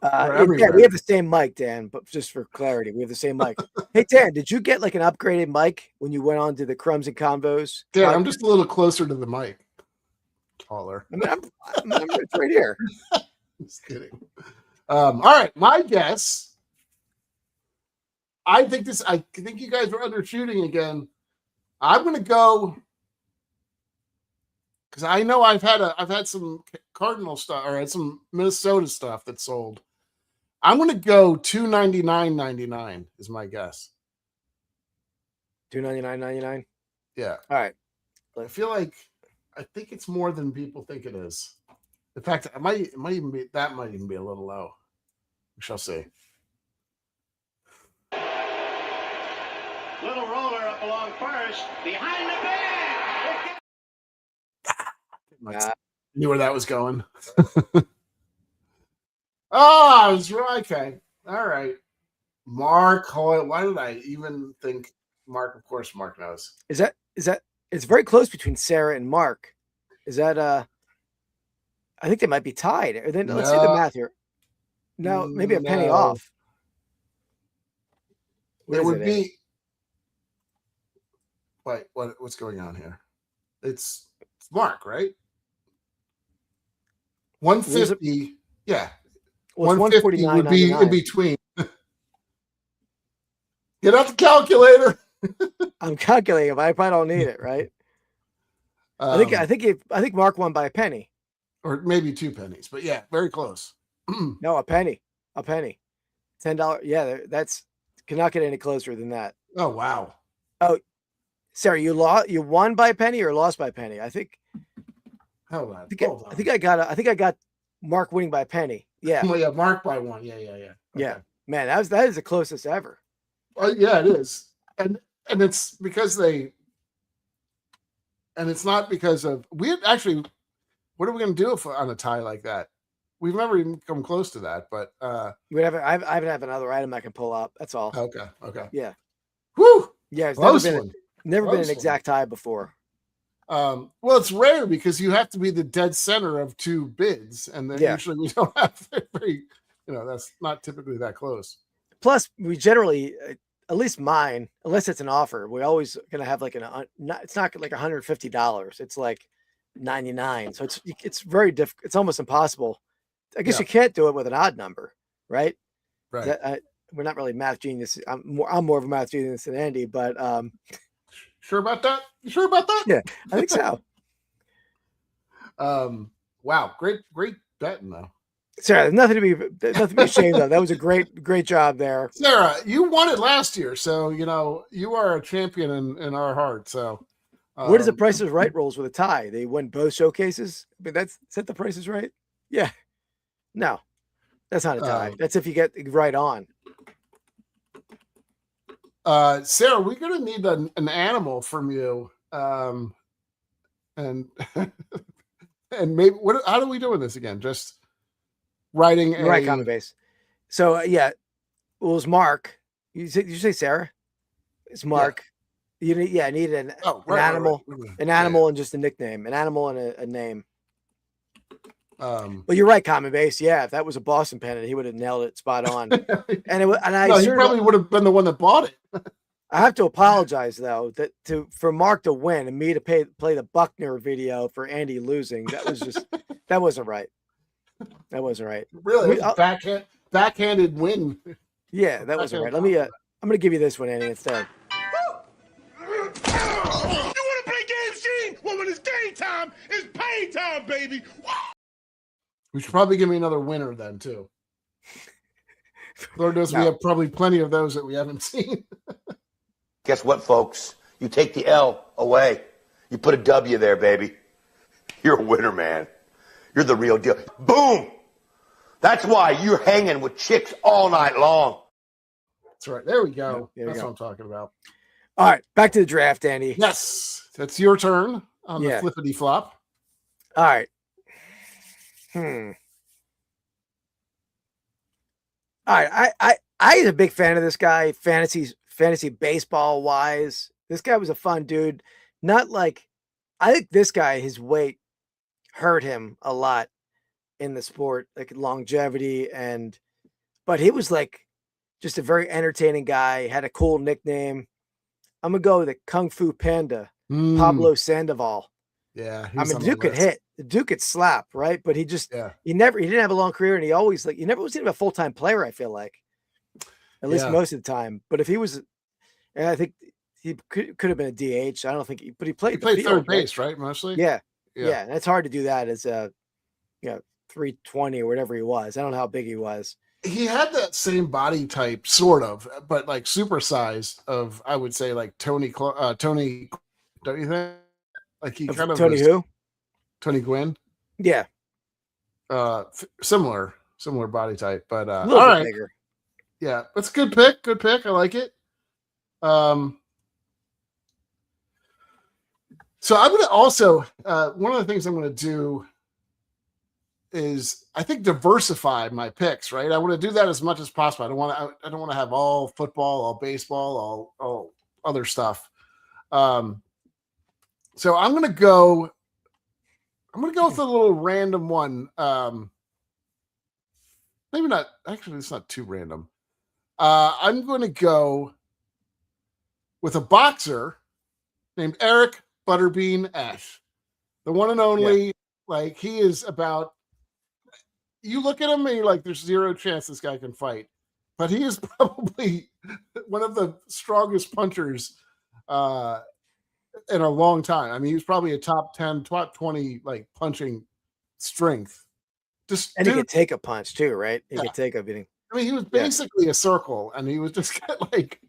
Speaker 1: Yeah, we have the same mic, Dan, but just for clarity, we have the same mic. Hey, Dan, did you get like an upgraded mic when you went on to the Crumbs and Convos?
Speaker 2: Dan, I'm just a little closer to the mic. Taller.
Speaker 1: I mean, I'm right here.
Speaker 2: Just kidding. All right, my guess. I think you guys are undershooting again. I'm going to go because I know I've had some Cardinal stuff, or I had some Minnesota stuff that sold. I'm going to go $299.99 is my guess.
Speaker 1: $299.99.
Speaker 2: Yeah.
Speaker 1: All right.
Speaker 2: I think it's more than people think it is. In fact, it might even be a little low. We shall see.
Speaker 4: Little roller up along first, behind the bag.
Speaker 2: Knew where that was going. I was right. Okay. All right. Mark Hoyle. Why did I even think Mark? Of course, Mark knows.
Speaker 1: Is that it's very close between Sarah and Mark. Is that I think they might be tied. Or then let's see the math here. No, maybe a penny off.
Speaker 2: It would be. Wait, what's going on here? It's Mark, right? 150. Yeah.
Speaker 1: Well,
Speaker 2: 150 would be in between. Get out the calculator.
Speaker 1: I'm calculating, but I probably don't need it, right? I think Mark won by a penny.
Speaker 2: Or maybe 2 pennies, but yeah, very close.
Speaker 1: No, a penny. $10. Yeah, that's cannot get any closer than that.
Speaker 2: Oh wow.
Speaker 1: Oh, Sarah, you won by a penny or lost by a penny? I think.
Speaker 2: Hold on.
Speaker 1: I think I got Mark winning by a penny. Yeah.
Speaker 2: Well, yeah, Mark by 1. Yeah. Okay.
Speaker 1: Yeah. Man, that is the closest ever.
Speaker 2: Yeah, it is. And it's because it's not because of what are we going to do on a tie like that? We've never even come close to that, but
Speaker 1: I haven't have another item I can pull up. That's all.
Speaker 2: Okay.
Speaker 1: Yeah.
Speaker 2: Whoo!
Speaker 1: Yeah, it's never been an exact tie before.
Speaker 2: Well, it's rare because you have to be the dead center of 2 bids, and then usually we don't have very, that's not typically that close.
Speaker 1: Plus, we generally, at least mine, unless it's an offer, we're always going to have like it's not like $150. It's like 99. So it's very difficult. It's almost impossible. I guess you can't do it with an odd number, right?
Speaker 2: Right.
Speaker 1: We're not really math genius. I'm more of a math genius than Andy, but
Speaker 2: sure about that? You sure about that?
Speaker 1: Yeah, I think so.
Speaker 2: Wow, great betting though.
Speaker 1: Sarah, nothing to be ashamed of. That was a great job there.
Speaker 2: Sarah, you won it last year, so you are a champion in our heart. So
Speaker 1: where does the Price is Right rolls with a tie? They win both showcases. I mean, is that the Price is Right? Yeah. No, that's not a tie. That's if you get right on.
Speaker 2: Sarah, we're gonna need an animal from you. And and maybe how are we doing this again? Just writing
Speaker 1: right comment base. So yeah, it was Mark. You say Sarah? It's Mark. Yeah. You needed an animal, an animal and just a nickname, an animal and a name. Well, you're right, comment base. Yeah, if that was a Boston pennant, he would have nailed it spot on. He
Speaker 2: probably would have been the one that bought it.
Speaker 1: I have to apologize though for Mark to win and me to play the Buckner video for Andy losing. That was just that wasn't right. That wasn't right.
Speaker 2: Really, backhanded win.
Speaker 1: Yeah, that wasn't right. Let me. I'm going to give you this one, Andy, instead.
Speaker 4: You want to play games, Gene? Well, when it's game time, it's pay time, baby.
Speaker 2: We should probably give me another winner then too. Lord knows we have probably plenty of those that we haven't seen.
Speaker 5: Guess what, folks? You take the L away. You put a W there, baby. You're a winner, man. You're the real deal. Boom! That's why you're hanging with chicks all night long.
Speaker 2: That's right. There we go. That's what I'm talking about.
Speaker 1: All right, back to the draft, Andy.
Speaker 2: Yes, that's your turn on
Speaker 1: Yeah.
Speaker 2: the flippity flop.
Speaker 1: All right. All right, I was a big fan of this guy, fantasy baseball wise. This guy was a fun dude. Not like, I think this guy, his weight hurt him a lot in the sport, like longevity, but he was like just a very entertaining guy, had a cool nickname. I'm gonna go with the Kung Fu Panda, Pablo Sandoval.
Speaker 2: Yeah,
Speaker 1: I mean, the dude could hit, the dude could slap, right? But he didn't have a long career, and he always he never was even a full-time player, I feel like, at least most of the time. But if he was, and I think he could have been a DH. I don't think, but he played
Speaker 2: third base, right? Mostly.
Speaker 1: Yeah. And it's hard to do that as a 320 or whatever he was. I don't know how big he was.
Speaker 2: He had that same body type, sort of, but like supersized of, I would say, like Tony, don't you think? Like he kind of
Speaker 1: Tony who?
Speaker 2: Tony Gwynn.
Speaker 1: Yeah.
Speaker 2: Similar body type, but
Speaker 1: a little bit bigger.
Speaker 2: Yeah, that's a good pick. Good pick. I like it. So I'm going to also, one of the things I'm going to do is, I think, diversify my picks, right? I want to do that as much as possible. I don't want to have all football, all baseball, all other stuff. So I'm going to go with a little random one. Maybe not, actually, it's not too random. I'm going to go with a boxer named Eric Butterbean Ash, the one and only. Yeah. Like, he is about, you look at him and you're like, there's zero chance this guy can fight, but he is probably one of the strongest punchers in a long time. I mean, he was probably a top 10, top 20 like punching strength.
Speaker 1: And he could take a punch too, right? He could take a beating.
Speaker 2: I mean, he was basically a circle, and he was just like,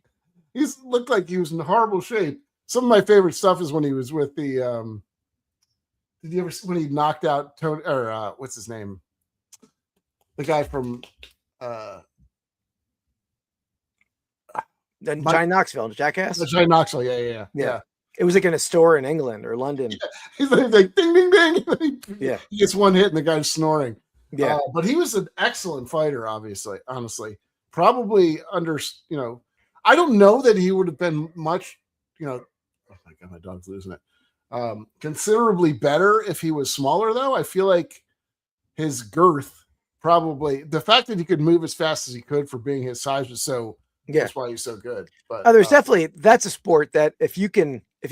Speaker 2: he looked like he was in horrible shape. Some of my favorite stuff is when he was with the did you ever, when he knocked out Tony, or what's his name? The guy from
Speaker 1: Johnny Knoxville, Jackass?
Speaker 2: Johnny Knoxville, yeah.
Speaker 1: It was like in a store in England or London.
Speaker 2: Yeah. He's like ding, ding, ding.
Speaker 1: Yeah.
Speaker 2: He gets one hit and the guy's snoring.
Speaker 1: Yeah.
Speaker 2: But he was an excellent fighter, honestly. Probably I don't know that he would have been much, oh my God, my dog's losing it. Considerably better if he was smaller, though. I feel like his girth, probably, the fact that he could move as fast as he could for being his size was so, that's why he's so good. But
Speaker 1: there's definitely, that's a sport that if you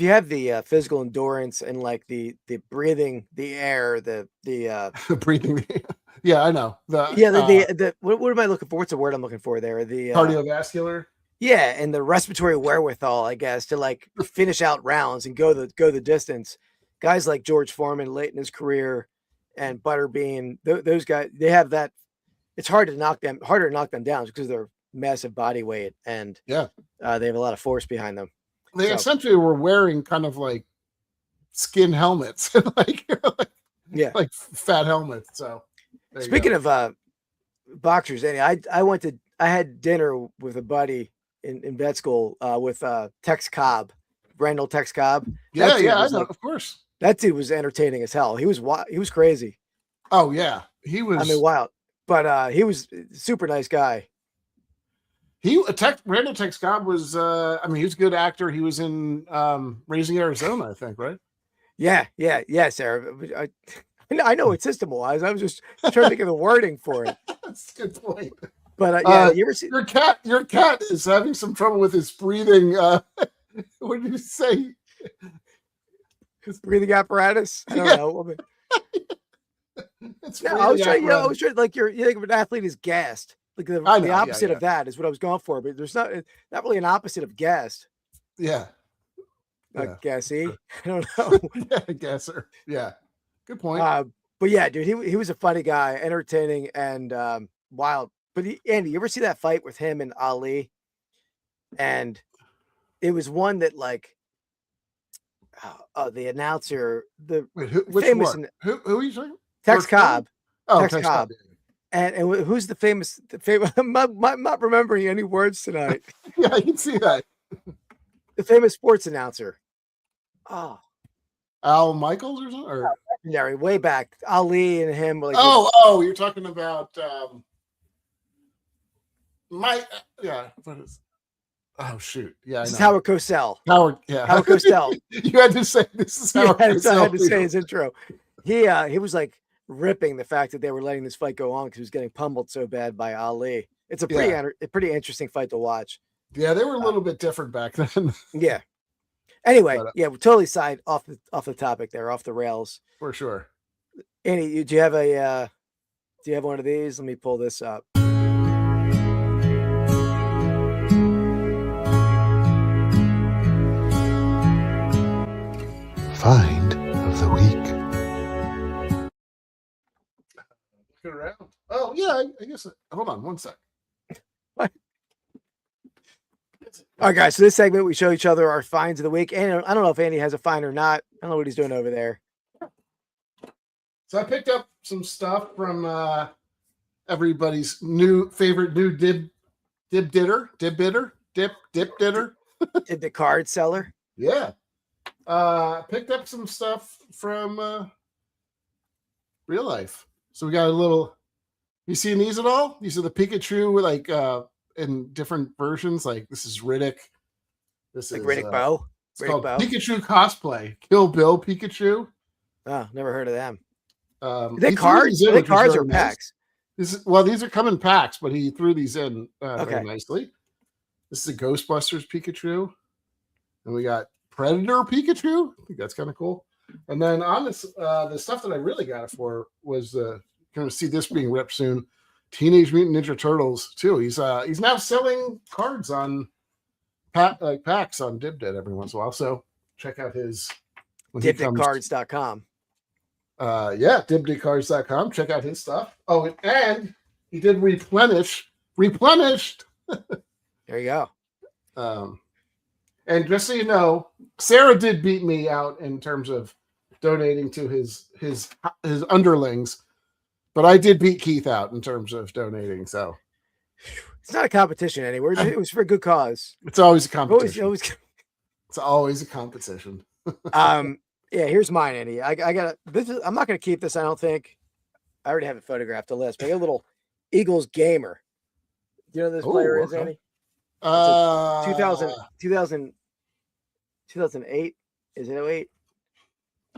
Speaker 1: have the physical endurance and like the breathing the air, the
Speaker 2: breathing, yeah, I know.
Speaker 1: What am I looking for? What's the word I'm looking for there? The
Speaker 2: cardiovascular.
Speaker 1: Yeah, and the respiratory wherewithal, I guess, to like finish out rounds and go the distance. Guys like George Foreman late in his career and Butterbean, those guys, they have that. It's harder to knock them down because they're massive body weight and they have a lot of force behind them.
Speaker 2: They essentially were wearing kind of like skin helmets, like fat helmets. So
Speaker 1: speaking of boxers, Andy, I had dinner with a buddy in vet school with Tex Cobb, Randall Tex Cobb.
Speaker 2: Yeah, I know, of course.
Speaker 1: That dude was entertaining as hell. He was crazy.
Speaker 2: Oh yeah, he was.
Speaker 1: I mean, wild, but he was a super nice guy.
Speaker 2: Randall Tex Cobb was. He was a good actor. He was in Raising Arizona, I think, right?
Speaker 1: Yeah, Sarah. I know it system wise. I was just trying to think of the wording for it.
Speaker 2: That's a good point.
Speaker 1: But you ever see
Speaker 2: your cat is having some trouble with his breathing? What did you say?
Speaker 1: His breathing apparatus? I don't know. I was trying like you think of an athlete is gassed. Like the opposite of that is what I was going for, but there's not really an opposite of gassed.
Speaker 2: Yeah.
Speaker 1: Gassy. I don't know.
Speaker 2: Gasser. Yeah. Good point.
Speaker 1: But yeah, dude, he was a funny guy, entertaining and wild. But Andy, you ever see that fight with him and Ali? And it was one that like the announcer,
Speaker 2: which
Speaker 1: famous
Speaker 2: one? Who are you saying?
Speaker 1: Tex Cobb.
Speaker 2: Oh,
Speaker 1: Tex Cobb. And who's the famous? I'm not remembering any words tonight.
Speaker 2: Yeah, I can see that.
Speaker 1: The famous sports announcer. Oh,
Speaker 2: Al Michaels or something? Or...
Speaker 1: legendary, way back. Ali and him. Like,
Speaker 2: you're talking about what is? Oh shoot! Yeah,
Speaker 1: this is Howard Cosell.
Speaker 2: Howard
Speaker 1: Cosell.
Speaker 2: You had to say this is Howard Cosell.
Speaker 1: I had to say his intro. He was like ripping the fact that they were letting this fight go on because he was getting pummeled so bad by Ali. It's a pretty interesting fight to watch.
Speaker 2: Yeah, they were a little bit different back then.
Speaker 1: Yeah. Anyway, we're totally off the topic there, off the rails
Speaker 2: for sure.
Speaker 1: Andy, do you have one of these? Let me pull this up.
Speaker 2: Find of the week. Look around. Oh yeah, I guess. Hold on one sec.
Speaker 1: What? All right, guys. So this segment, we show each other our finds of the week. And I don't know if Andy has a find or not. I don't know what he's doing over there.
Speaker 2: So I picked up some stuff from everybody's favorite new dip ditter. Dip
Speaker 1: The card seller.
Speaker 2: Yeah. Picked up some stuff from real life. So we got a little. You seen these at all? These are the Pikachu, like in different versions. Like this is Riddick. This
Speaker 1: like
Speaker 2: is
Speaker 1: Riddick Bowe.
Speaker 2: It's called Pikachu cosplay. Kill Bill Pikachu.
Speaker 1: Oh, never heard of them.
Speaker 2: They
Speaker 1: cards? Are they cards or packs?
Speaker 2: These are coming packs, but he threw these in very nicely. This is a Ghostbusters Pikachu, and we got Predator Pikachu. I think that's kind of cool. And then on this, the stuff that I really got it for was you're going to see this being ripped soon. Teenage Mutant Ninja Turtles too. He's now selling cards on packs on DibDid every once in a while. So check out his
Speaker 1: DibDidCards.com.
Speaker 2: DibDidCards.com. Check out his stuff. Oh, and he did replenished.
Speaker 1: There you go.
Speaker 2: And just so you know, Sarah did beat me out in terms of donating to his underlings, but I did beat Keith out in terms of donating. So
Speaker 1: it's not a competition anywhere. It was for a good cause.
Speaker 2: It's always a competition.
Speaker 1: It's
Speaker 2: always a competition.
Speaker 1: Yeah, here's mine, Andy. I got this. I'm not going to keep this. I don't think. I already have it photographed the list. But I got a little Eagles gamer. Do you know who this player is, Andy? 2008. Is it 08?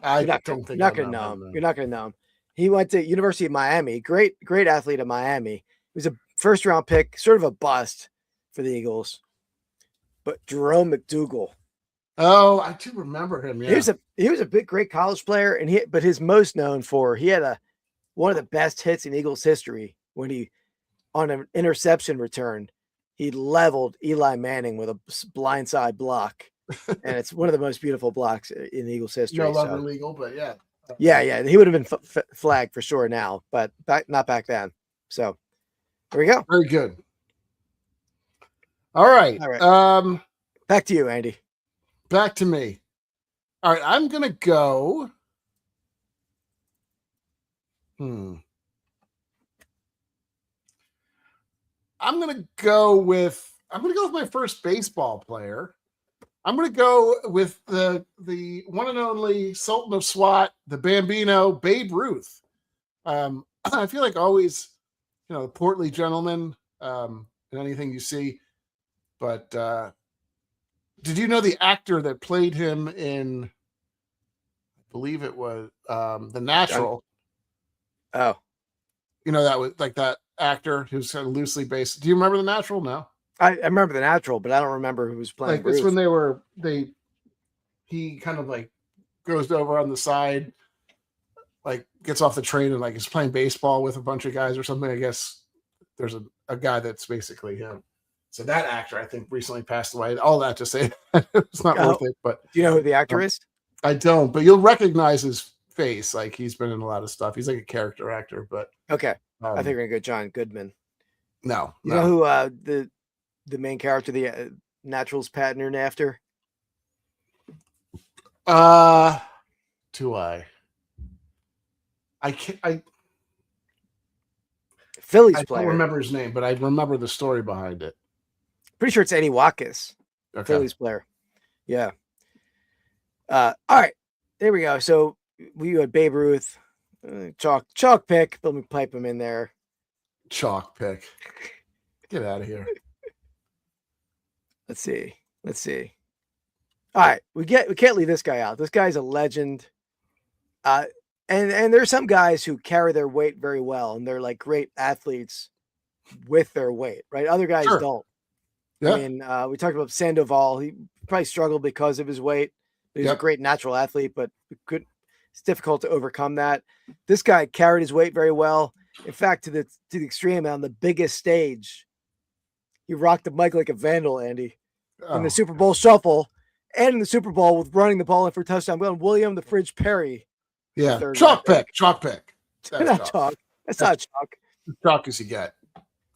Speaker 2: I don't think
Speaker 1: you're not going to know him. You're not going to know him. He went to University of Miami. Great athlete at Miami. He was a first round pick, sort of a bust for the Eagles. But Jerome McDougal.
Speaker 2: Oh, I do remember him. Yeah,
Speaker 1: he was a great college player, but his most known for he had one of the best hits in Eagles history when he on an interception return he leveled Eli Manning with a blindside block, and it's one of the most beautiful blocks in Eagles history.
Speaker 2: No longer legal, but yeah.
Speaker 1: Yeah, he would have been flagged for sure now, but not back then. So there we go.
Speaker 2: Very good. All right.
Speaker 1: Back to you, Andy.
Speaker 2: Back to me. All right, I'm gonna go. I'm gonna go with my first baseball player. I'm gonna go with the one and only Sultan of SWAT, the Bambino, Babe Ruth. I feel like always, a portly gentleman in anything you see, but did you know the actor that played him in, I believe it was The Natural?
Speaker 1: Oh.
Speaker 2: That was like that actor who's kind of loosely based. Do you remember The Natural? No.
Speaker 1: I remember The Natural, but I don't remember who was playing.
Speaker 2: Like, it's when he kind of like goes over on the side, like gets off the train and like is playing baseball with a bunch of guys or something. I guess there's a guy that's basically him. So that actor, I think, recently passed away. All that to say it's not worth it. But
Speaker 1: do you know who the actor is?
Speaker 2: I don't, but you'll recognize his face. Like he's been in a lot of stuff. He's like a character actor, but
Speaker 1: okay. I think we're gonna go John Goodman.
Speaker 2: No.
Speaker 1: You know who the main character, the Natural's patterned after?
Speaker 2: Do I can't.
Speaker 1: Phillies
Speaker 2: I
Speaker 1: player.
Speaker 2: don't remember his name, but I remember the story behind it.
Speaker 1: Pretty sure it's Eddie Watkins,
Speaker 2: Okay.
Speaker 1: Phillies player. Yeah. All right. There we go. So we had Babe Ruth, chalk pick. Let me pipe him in there.
Speaker 2: Chalk pick. Get out of here.
Speaker 1: Let's see. All right. We can't leave this guy out. This guy's a legend. And there's some guys who carry their weight very well, and they're like great athletes with their weight, right? Other guys don't. Yeah. I mean, we talked about Sandoval. He probably struggled because of his weight. He's a great natural athlete, but it's difficult to overcome that. This guy carried his weight very well. In fact, to the extreme, on the biggest stage, he rocked the mic like a vandal, Andy, in the Super Bowl shuffle and in the Super Bowl with running the ball in for a touchdown. Going William the Fridge Perry.
Speaker 2: Yeah, chalk pick.
Speaker 1: That's not chalk. That's not chalk.
Speaker 2: Chalk as you get.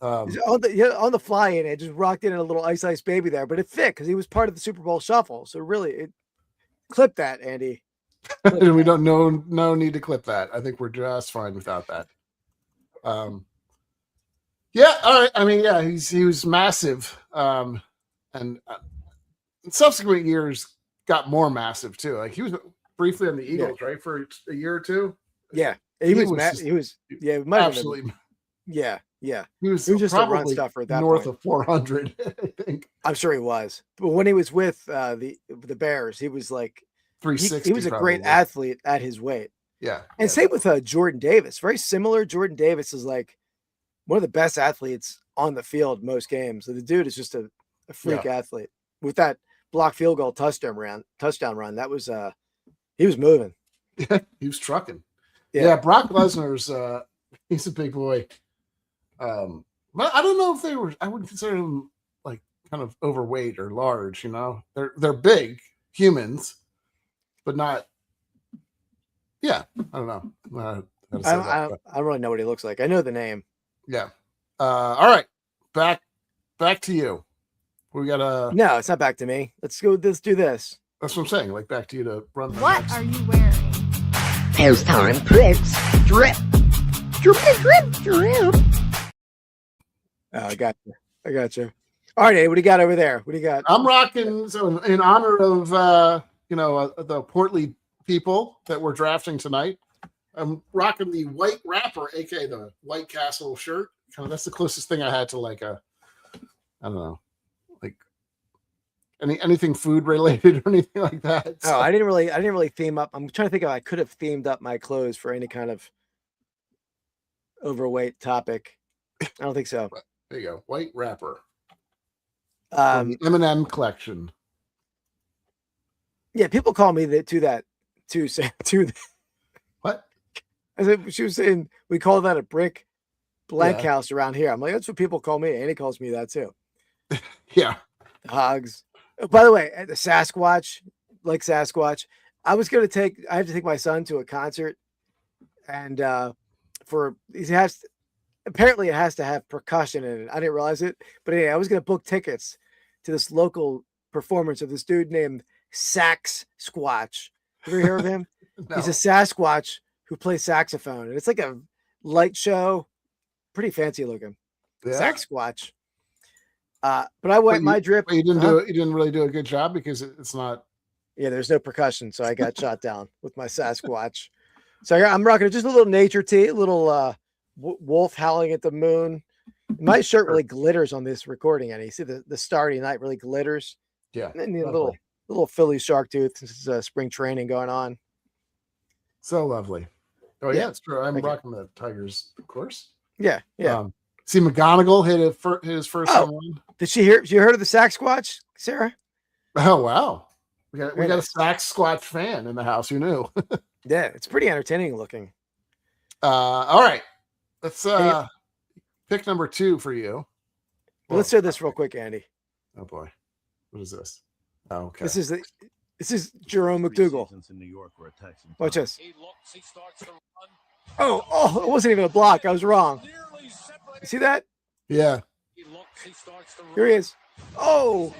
Speaker 1: On the fly in, it just rocked in a little Ice Baby there, but it fit because he was part of the Super Bowl shuffle. So really, clip that, Andy.
Speaker 2: We don't no need to clip that. I think we're just fine without that. Yeah, all right. I mean, yeah, he was massive, and in subsequent years got more massive too. Like he was briefly on the Eagles, right, for a year or two.
Speaker 1: Yeah, he was
Speaker 2: absolutely.
Speaker 1: Yeah.
Speaker 2: He was
Speaker 1: just
Speaker 2: probably
Speaker 1: a run stuffer at that
Speaker 2: north
Speaker 1: point.
Speaker 2: of 400, I think.
Speaker 1: I'm sure he was, but when he was with the Bears, he was like
Speaker 2: 360.
Speaker 1: He was a great athlete at his weight.
Speaker 2: Yeah,
Speaker 1: and same with Jordan Davis. Very similar. Jordan Davis is like one of the best athletes on the field most games. So the dude is just a freak athlete. With that block field goal touchdown run, that was he was moving.
Speaker 2: Yeah, he was trucking. Yeah, Brock Lesnar's he's a big boy. But I don't know if I would consider them like kind of overweight or large, you know. They're big humans, but not. Yeah, I don't know.
Speaker 1: I don't really know what he looks like. I know the name.
Speaker 2: Yeah. All right. Back to you. We got
Speaker 1: No, it's not back to me. Let's do this.
Speaker 2: That's what I'm saying. Like back to you to run.
Speaker 6: What are you wearing?
Speaker 7: Pastime Picks Drip.
Speaker 1: Oh, I got you. All right, Eddie, what do you got over there? What do you got?
Speaker 2: I'm rocking. So in honor of the portly people that we're drafting tonight, I'm rocking the White Wrapper, aka the White Castle shirt. That's the closest thing I had to like I don't know, like anything food related or anything like that. So.
Speaker 1: Oh, I didn't really theme up. I'm trying to think if I could have themed up my clothes for any kind of overweight topic. I don't think so.
Speaker 2: There you go. White Wrapper. The M&M collection.
Speaker 1: Yeah, people call me that too.
Speaker 2: What?
Speaker 1: I said, she was saying we call that a brick blank house around here. I'm like, that's what people call me. Andy calls me that too.
Speaker 2: Yeah.
Speaker 1: The hogs. By the way, the Sasquatch, like Sasquatch. I have to take my son to a concert, and apparently it has to have percussion in it. I didn't realize it, but anyway, I was going to book tickets to this local performance of this dude named Sax Squatch. Ever hear of him?
Speaker 2: No.
Speaker 1: He's a Sasquatch who plays saxophone, and it's like a light show, pretty fancy looking.
Speaker 2: Yeah.
Speaker 1: Sax Squatch. But I went my drip.
Speaker 2: You didn't really do a good job because it's not.
Speaker 1: Yeah, there's no percussion, so I got shot down with my Sasquatch. So I'm rocking just a little nature tee, a little wolf howling at the moon. My shirt really glitters on this recording, and you see the Starry Night really glitters.
Speaker 2: Yeah,
Speaker 1: and then the little Philly shark tooth. This is spring training going on.
Speaker 2: So lovely. Oh yeah, it's true. I'm rocking the Tigers, of course.
Speaker 1: Yeah.
Speaker 2: See, McGonagall hit his first home run.
Speaker 1: Did she hear? You heard of the Sasquatch, Sarah?
Speaker 2: Oh wow, we got a Sasquatch fan in the house. Who knew?
Speaker 1: Yeah, it's pretty entertaining looking.
Speaker 2: All right, let's pick number 2 for you.
Speaker 1: Let's do this real quick, Andy.
Speaker 2: Oh boy, what is this? Oh, okay.
Speaker 1: This is Jerome McDougal. Watch this. Oh, it wasn't even a block. I was wrong. You see that?
Speaker 2: Yeah.
Speaker 1: Here he is. Oh,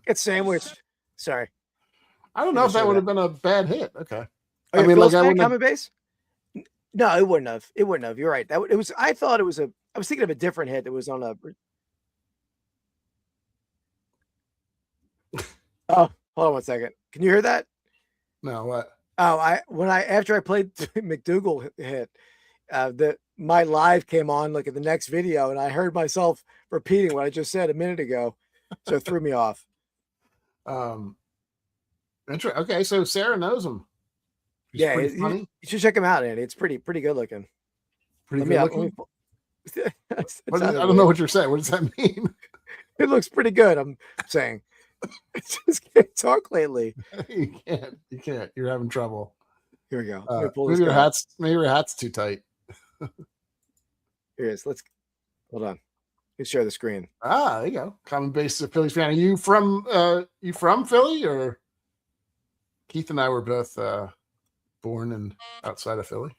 Speaker 1: get sandwiched. Sorry.
Speaker 2: I don't know if that would have been a bad hit. Okay.
Speaker 1: I mean, like I wouldn't have... base. No, it wouldn't have. It wouldn't have. You're right. It was. I thought it was I was thinking of a different hit that was on a. Oh, hold on 1 second. Can you hear that?
Speaker 2: No, what?
Speaker 1: Oh, after I played McDougal hit, my live came on like in the next video, and I heard myself repeating what I just said a minute ago, so it threw me off.
Speaker 2: Okay, so Sarah knows him. He's
Speaker 1: Yeah,
Speaker 2: pretty funny.
Speaker 1: you should check him out, Andy. It's pretty good looking.
Speaker 2: Pretty good looking. I
Speaker 1: I
Speaker 2: don't know what you're saying. What does that mean?
Speaker 1: It looks pretty good. I'm saying. I just can't talk lately.
Speaker 2: You can't. You're having trouble.
Speaker 1: Here we go.
Speaker 2: Maybe your hat's too tight.
Speaker 1: Here it is. Hold on. Let's share the screen.
Speaker 2: There you go. Common base of Phillies fan. Are you from Philly, or Keith and I were both born and outside of Philly?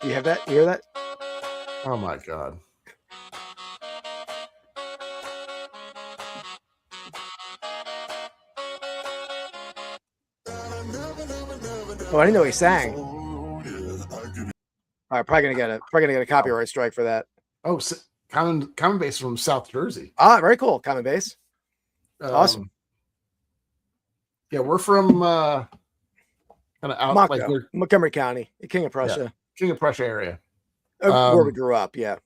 Speaker 1: You have that? You hear that?
Speaker 2: Oh my God.
Speaker 1: Oh, I didn't know he sang. All right, probably gonna get a copyright strike for that.
Speaker 2: Oh, so common base from South Jersey.
Speaker 1: Very cool. Common base. Awesome.
Speaker 2: Yeah, we're from kind of out
Speaker 1: Mocco,
Speaker 2: like we're
Speaker 1: Montgomery County, King of Prussia.
Speaker 2: King of Prussia area.
Speaker 1: Where we grew up. Yeah.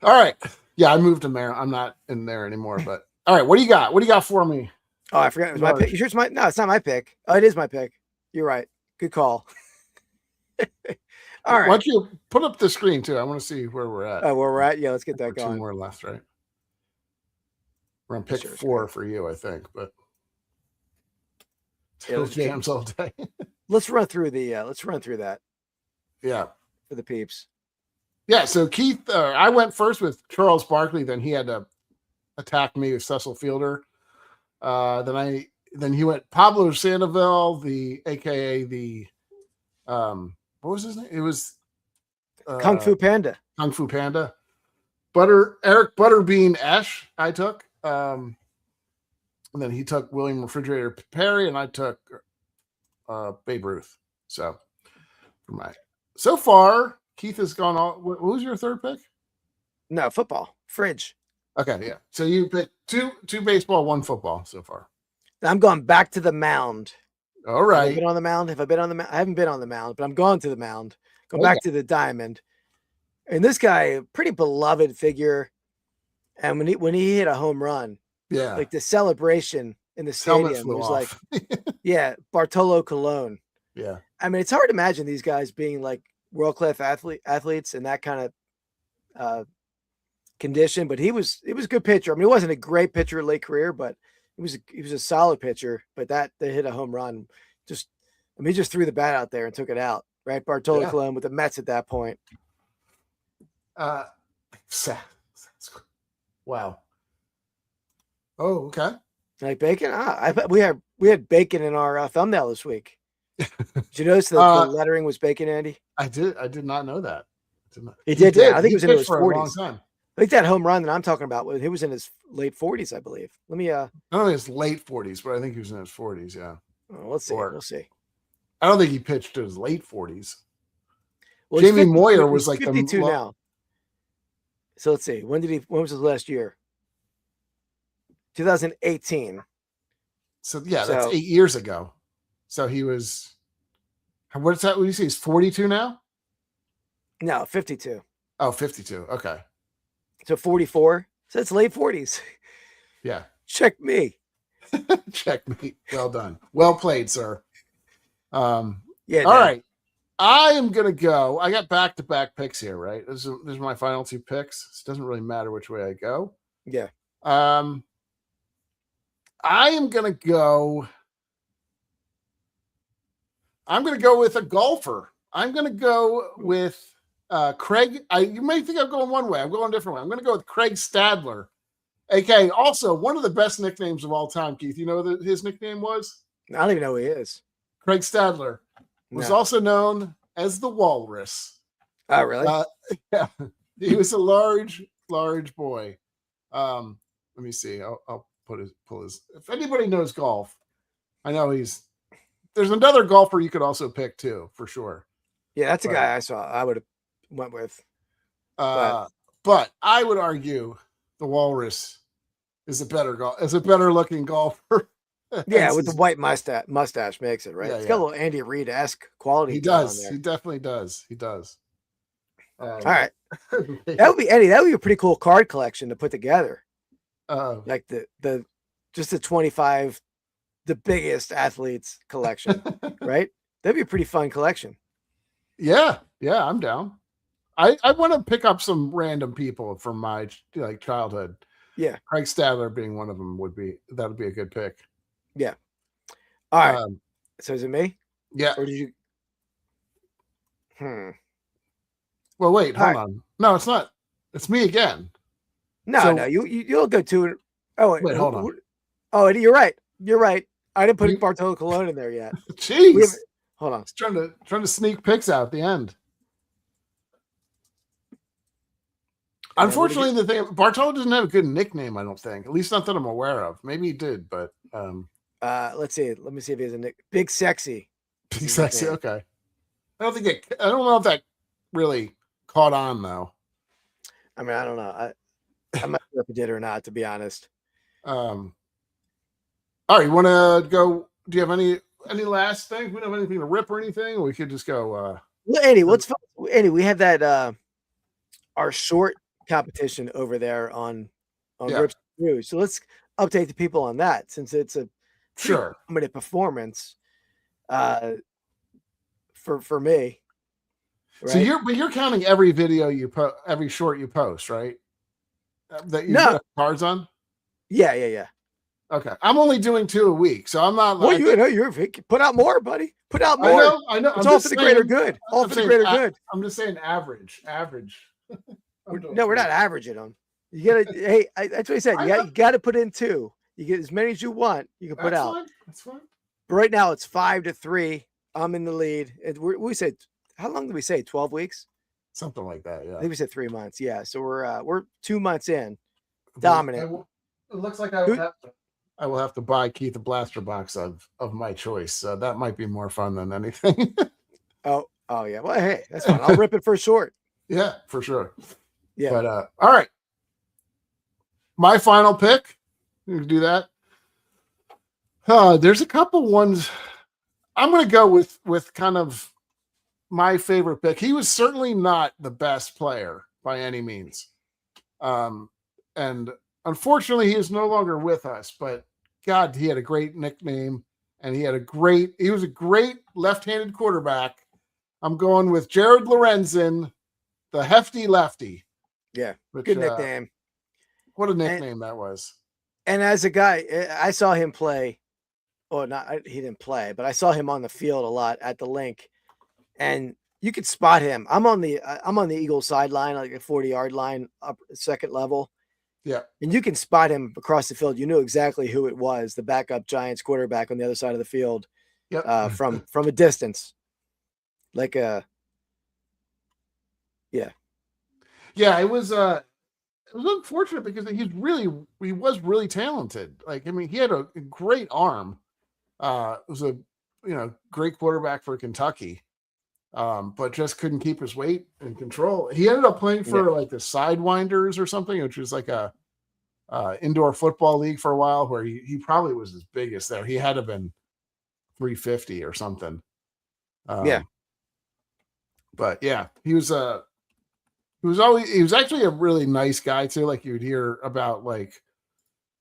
Speaker 2: All right. Yeah, I moved in there. I'm not in there anymore. But all right, what do you got? What do you got for me?
Speaker 1: Oh, I forgot. It was my pick. You sure it's my? No, it's not my pick. Oh, it is my pick. You're right. Good call. All right.
Speaker 2: Why don't you put up the screen too? I want to see where we're at.
Speaker 1: Oh, where we're at? Yeah, let's get that
Speaker 2: Two
Speaker 1: going.
Speaker 2: more left, right? We're on pick 4 for you, I think. But
Speaker 1: yeah,
Speaker 2: jams all day.
Speaker 1: Let's run through that.
Speaker 2: Yeah.
Speaker 1: For the peeps.
Speaker 2: Yeah. So Keith, I went first with Charles Barkley. Then he had to attack me with Cecil Fielder. Then he went Pablo Sandoval, AKA the what was his name? It was
Speaker 1: Kung Fu Panda.
Speaker 2: Kung Fu Panda. Eric Butterbean Esch, I took. And then he took William Refrigerator Perry, and I took Babe Ruth. So so far, Keith has gone all. What was your third pick?
Speaker 1: No, football. Fridge.
Speaker 2: Okay, yeah. So you picked two baseball, 1 football so far.
Speaker 1: I'm going back to the mound.
Speaker 2: All right.
Speaker 1: Have I been on the mound? I haven't been on the mound, but I'm going to the mound. Going back to the diamond. And this guy, pretty beloved figure. And when he hit a home run,
Speaker 2: yeah,
Speaker 1: like the celebration in the stadium was like, yeah, Bartolo Colon.
Speaker 2: Yeah.
Speaker 1: I mean, it's hard to imagine these guys being like world-class athletes in that kind of condition, but he was a good pitcher. I mean, he wasn't a great pitcher late career, but he was a solid pitcher. But they hit a home run. He just threw the bat out there and took it out. Right, Bartolo Colon with the Mets at that point.
Speaker 2: Wow. Oh, okay.
Speaker 1: Like bacon? We had bacon in our thumbnail this week. Did you notice the lettering was bacon, Andy?
Speaker 2: I did not know that.
Speaker 1: He did. I think it was in his 40s.
Speaker 2: A long time.
Speaker 1: I think that home run that I'm talking about, he was in his late 40s, I believe. Let me
Speaker 2: I don't think it's late 40s, but I think he was in his 40s, yeah.
Speaker 1: Let's see. We'll see.
Speaker 2: I don't think he pitched to his late 40s.
Speaker 1: Well,
Speaker 2: Jamie Moyer was like
Speaker 1: 52 now. So let's see. When was his last year? 2018.
Speaker 2: So yeah, that's 8 years ago. So he was, what is that? What do you say? He's 42 now?
Speaker 1: No, 52.
Speaker 2: Oh, 52. Okay.
Speaker 1: So 44. So it's late 40s.
Speaker 2: Yeah.
Speaker 1: Check me.
Speaker 2: Check me. Well done. Well played, sir.
Speaker 1: Yeah.
Speaker 2: All right. I am going to go. I got back-to-back picks here, right? This is my final 2 picks. It doesn't really matter which way I go.
Speaker 1: Yeah.
Speaker 2: I am going to go. I'm going to go with a golfer. I'm going to go with Craig. You may think I'm going one way. I'm going a different way. I'm going to go with Craig Stadler, aka also one of the best nicknames of all time. Keith, you know what his nickname was?
Speaker 1: I don't even know who he is.
Speaker 2: Craig Stadler was also known as the Walrus.
Speaker 1: Oh, really?
Speaker 2: Yeah, he was a large boy. Let me see. I'll pull his. If anybody knows golf, I know there's another golfer you could also pick too, for sure.
Speaker 1: Yeah, that's a guy I saw. I would have went with.
Speaker 2: But I would argue the Walrus is a better looking golfer.
Speaker 1: Yeah, with the white mustache makes it, right?
Speaker 2: Yeah,
Speaker 1: It's got a little Andy Reid-esque quality.
Speaker 2: He
Speaker 1: to it on
Speaker 2: does.
Speaker 1: there.
Speaker 2: He definitely does. He does.
Speaker 1: All right. That would be Eddie. That would be a pretty cool card collection to put together. Like the just the 25, the biggest athletes collection, right? That'd be a pretty fun collection.
Speaker 2: Yeah, I'm down. I want to pick up some random people from my childhood.
Speaker 1: Yeah,
Speaker 2: Craig Stadler being one of them would be a good pick.
Speaker 1: Yeah. All right. So is it me?
Speaker 2: Yeah.
Speaker 1: Or did you?
Speaker 2: Well, wait, hold on. No, it's not. It's me again.
Speaker 1: No, you'll go to. Oh,
Speaker 2: wait, hold on.
Speaker 1: Oh, Eddie, you're right. You're right. I didn't put Bartolo Colon in there yet.
Speaker 2: Jeez.
Speaker 1: Hold on.
Speaker 2: Trying to sneak picks out at the end. Unfortunately, the thing Bartolo doesn't have a good nickname. I don't think, at least not that I'm aware of. Maybe he did, but
Speaker 1: let's see. Let me see if he has a nick. Big Sexy.
Speaker 2: Big Sexy. Okay. I don't know if that really caught on though.
Speaker 1: I mean, I don't know. I'm not sure if it did or not, to be honest.
Speaker 2: All right, you want to go? Do you have any last things? We don't have anything to rip or anything. Or we could just go.
Speaker 1: Well, Andy, Andy, we have that our short competition over there on Rips Through. So let's update the people on that, since it's a minute performance for me. Right?
Speaker 2: So you're counting every video you post, every short you post, right? That you put cards on?
Speaker 1: Yeah.
Speaker 2: Okay. I'm only doing 2 a week, so I'm not like
Speaker 1: you're put out more, buddy. Put out more.
Speaker 2: I know.
Speaker 1: It's all for the greater good. All for the greater good.
Speaker 2: I'm just saying average.
Speaker 1: No, we're not averaging them. You gotta that's what I said. You got to put in 2. You get as many as you want, you can put out.
Speaker 2: That's fine.
Speaker 1: But right now it's 5-3. I'm in the lead. We said, how long did we say? 12 weeks?
Speaker 2: Something like that, yeah.
Speaker 1: I think we said 3 months. Yeah. So we're 2 months in. Dominant.
Speaker 2: It looks like I will have to buy Keith a blaster box of my choice. So that might be more fun than anything.
Speaker 1: Oh yeah. Well, hey, that's fine. I'll rip it for short.
Speaker 2: Yeah, for sure.
Speaker 1: Yeah.
Speaker 2: But all right. My final pick. You can do that. There's a couple ones. I'm going to go with kind of my favorite pick. He was certainly not the best player by any means. And unfortunately, he is no longer with us, but God, he had a great nickname and he was a great left-handed quarterback. I'm going with Jared Lorenzen, the hefty lefty.
Speaker 1: Yeah. Good nickname.
Speaker 2: What a nickname that was.
Speaker 1: And as a guy, I saw him play. Well, he didn't play, but I saw him on the field a lot at the link, and you could spot him. I'm on the Eagles sideline, like a 40-yard line, up second level.
Speaker 2: Yeah,
Speaker 1: and you can spot him across the field. You knew exactly who it was, the backup Giants quarterback on the other side of the field.
Speaker 2: Yep.
Speaker 1: From a distance, like yeah.
Speaker 2: It was unfortunate because he was really talented. Like, I mean, he had a great arm. Was a great quarterback for Kentucky, but just couldn't keep his weight and control. He ended up playing for like the Sidewinders or something, which was like a indoor football league for a while, where he probably was his biggest there. He had to have been 350 or something. But yeah, he was actually a really nice guy too. Like, you'd hear about, like,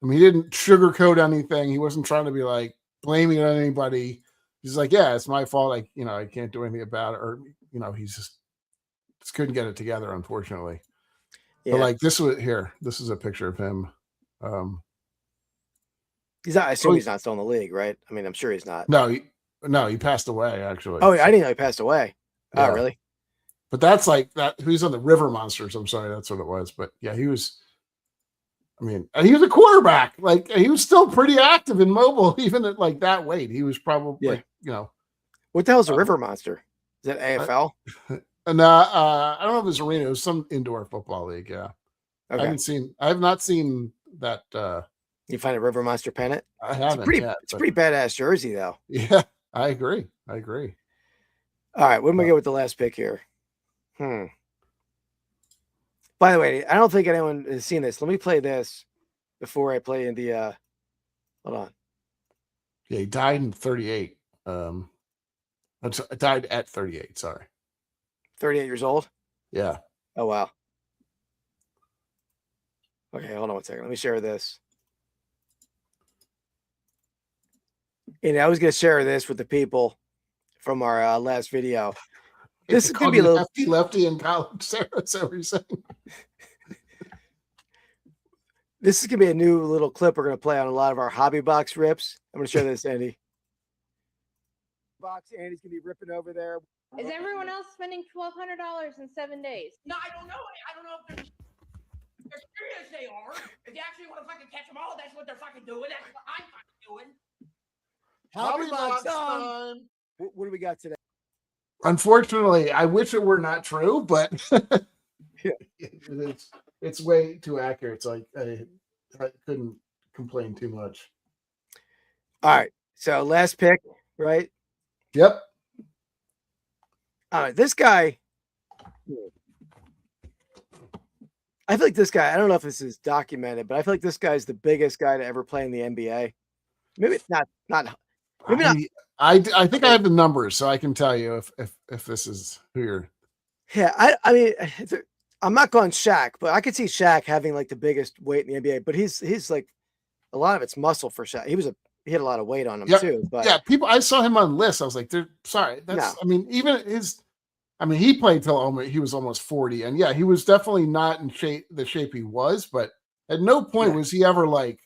Speaker 2: I mean, he didn't sugarcoat anything. He wasn't trying to be like blaming it on anybody. He's like, yeah, it's my fault. I can't do anything about it. Or, he's just couldn't get it together, unfortunately. Yeah. But like this is a picture of him.
Speaker 1: I assume he's not still in the league, right? I mean, I'm sure he's not.
Speaker 2: No, he passed away, actually.
Speaker 1: Oh, I didn't know he passed away. Yeah. Oh, really?
Speaker 2: But that's like that. He's on the River Monsters. I'm sorry, that's what it was. But yeah, he was. I mean, and he was a quarterback. Like, he was still pretty active and mobile, even at like that weight. He was probably,
Speaker 1: What the hell is a River Monster? Is that AFL?
Speaker 2: No, I don't know if it was arena. It was some indoor football league. Yeah,
Speaker 1: okay.
Speaker 2: I have not seen that.
Speaker 1: You find a River Monster pennant?
Speaker 2: I haven't.
Speaker 1: It's a pretty badass jersey, though.
Speaker 2: Yeah, I agree.
Speaker 1: All right, what am I get with the last pick here? By the way, I don't think anyone has seen this. Let me play this. before I play in the hold on.
Speaker 2: Yeah, he died in 38. Died at 38, sorry.
Speaker 1: 38 years old?
Speaker 2: Yeah.
Speaker 1: Oh wow. Okay, hold on one second. Let me share this. And I was gonna share this with the people from our last video. This is gonna be a little
Speaker 2: lefty in college, Sarah. Is that what you're saying?
Speaker 1: This is gonna be a new little clip we're gonna play on a lot of our hobby box rips. I'm gonna show this, Andy. Box, Andy's gonna be ripping over there.
Speaker 6: Is everyone else spending $1,200 in 7 days?
Speaker 8: No, I don't know. I don't know if they're serious. They are. If they actually want to fucking catch them all, that's what they're fucking doing. That's what I'm fucking doing.
Speaker 1: Hobby box
Speaker 2: time.
Speaker 1: time. What do we got today?
Speaker 2: Unfortunately, I wish it were not true, but
Speaker 1: Yeah.
Speaker 2: it's way too accurate. It's like I couldn't complain too much.
Speaker 1: All right. So last pick, right?
Speaker 2: Yep.
Speaker 1: All right. This guy. I feel like this guy, I don't know if this is documented, but I feel like this guy's the biggest guy to ever play in the NBA. Maybe it's not maybe not.
Speaker 2: I think I have the numbers, so I can tell you if this is who you're.
Speaker 1: Yeah, I mean, I'm not going Shaq, but I could see Shaq having like the biggest weight in the NBA. But he's like a lot of it's muscle for Shaq. He had a lot of weight on him too. But
Speaker 2: yeah, I saw him on lists. I was like, sorry, that's.
Speaker 1: No.
Speaker 2: I mean, even he played till he was almost 40, and yeah, he was definitely not in the shape he was. But at no point was he ever like.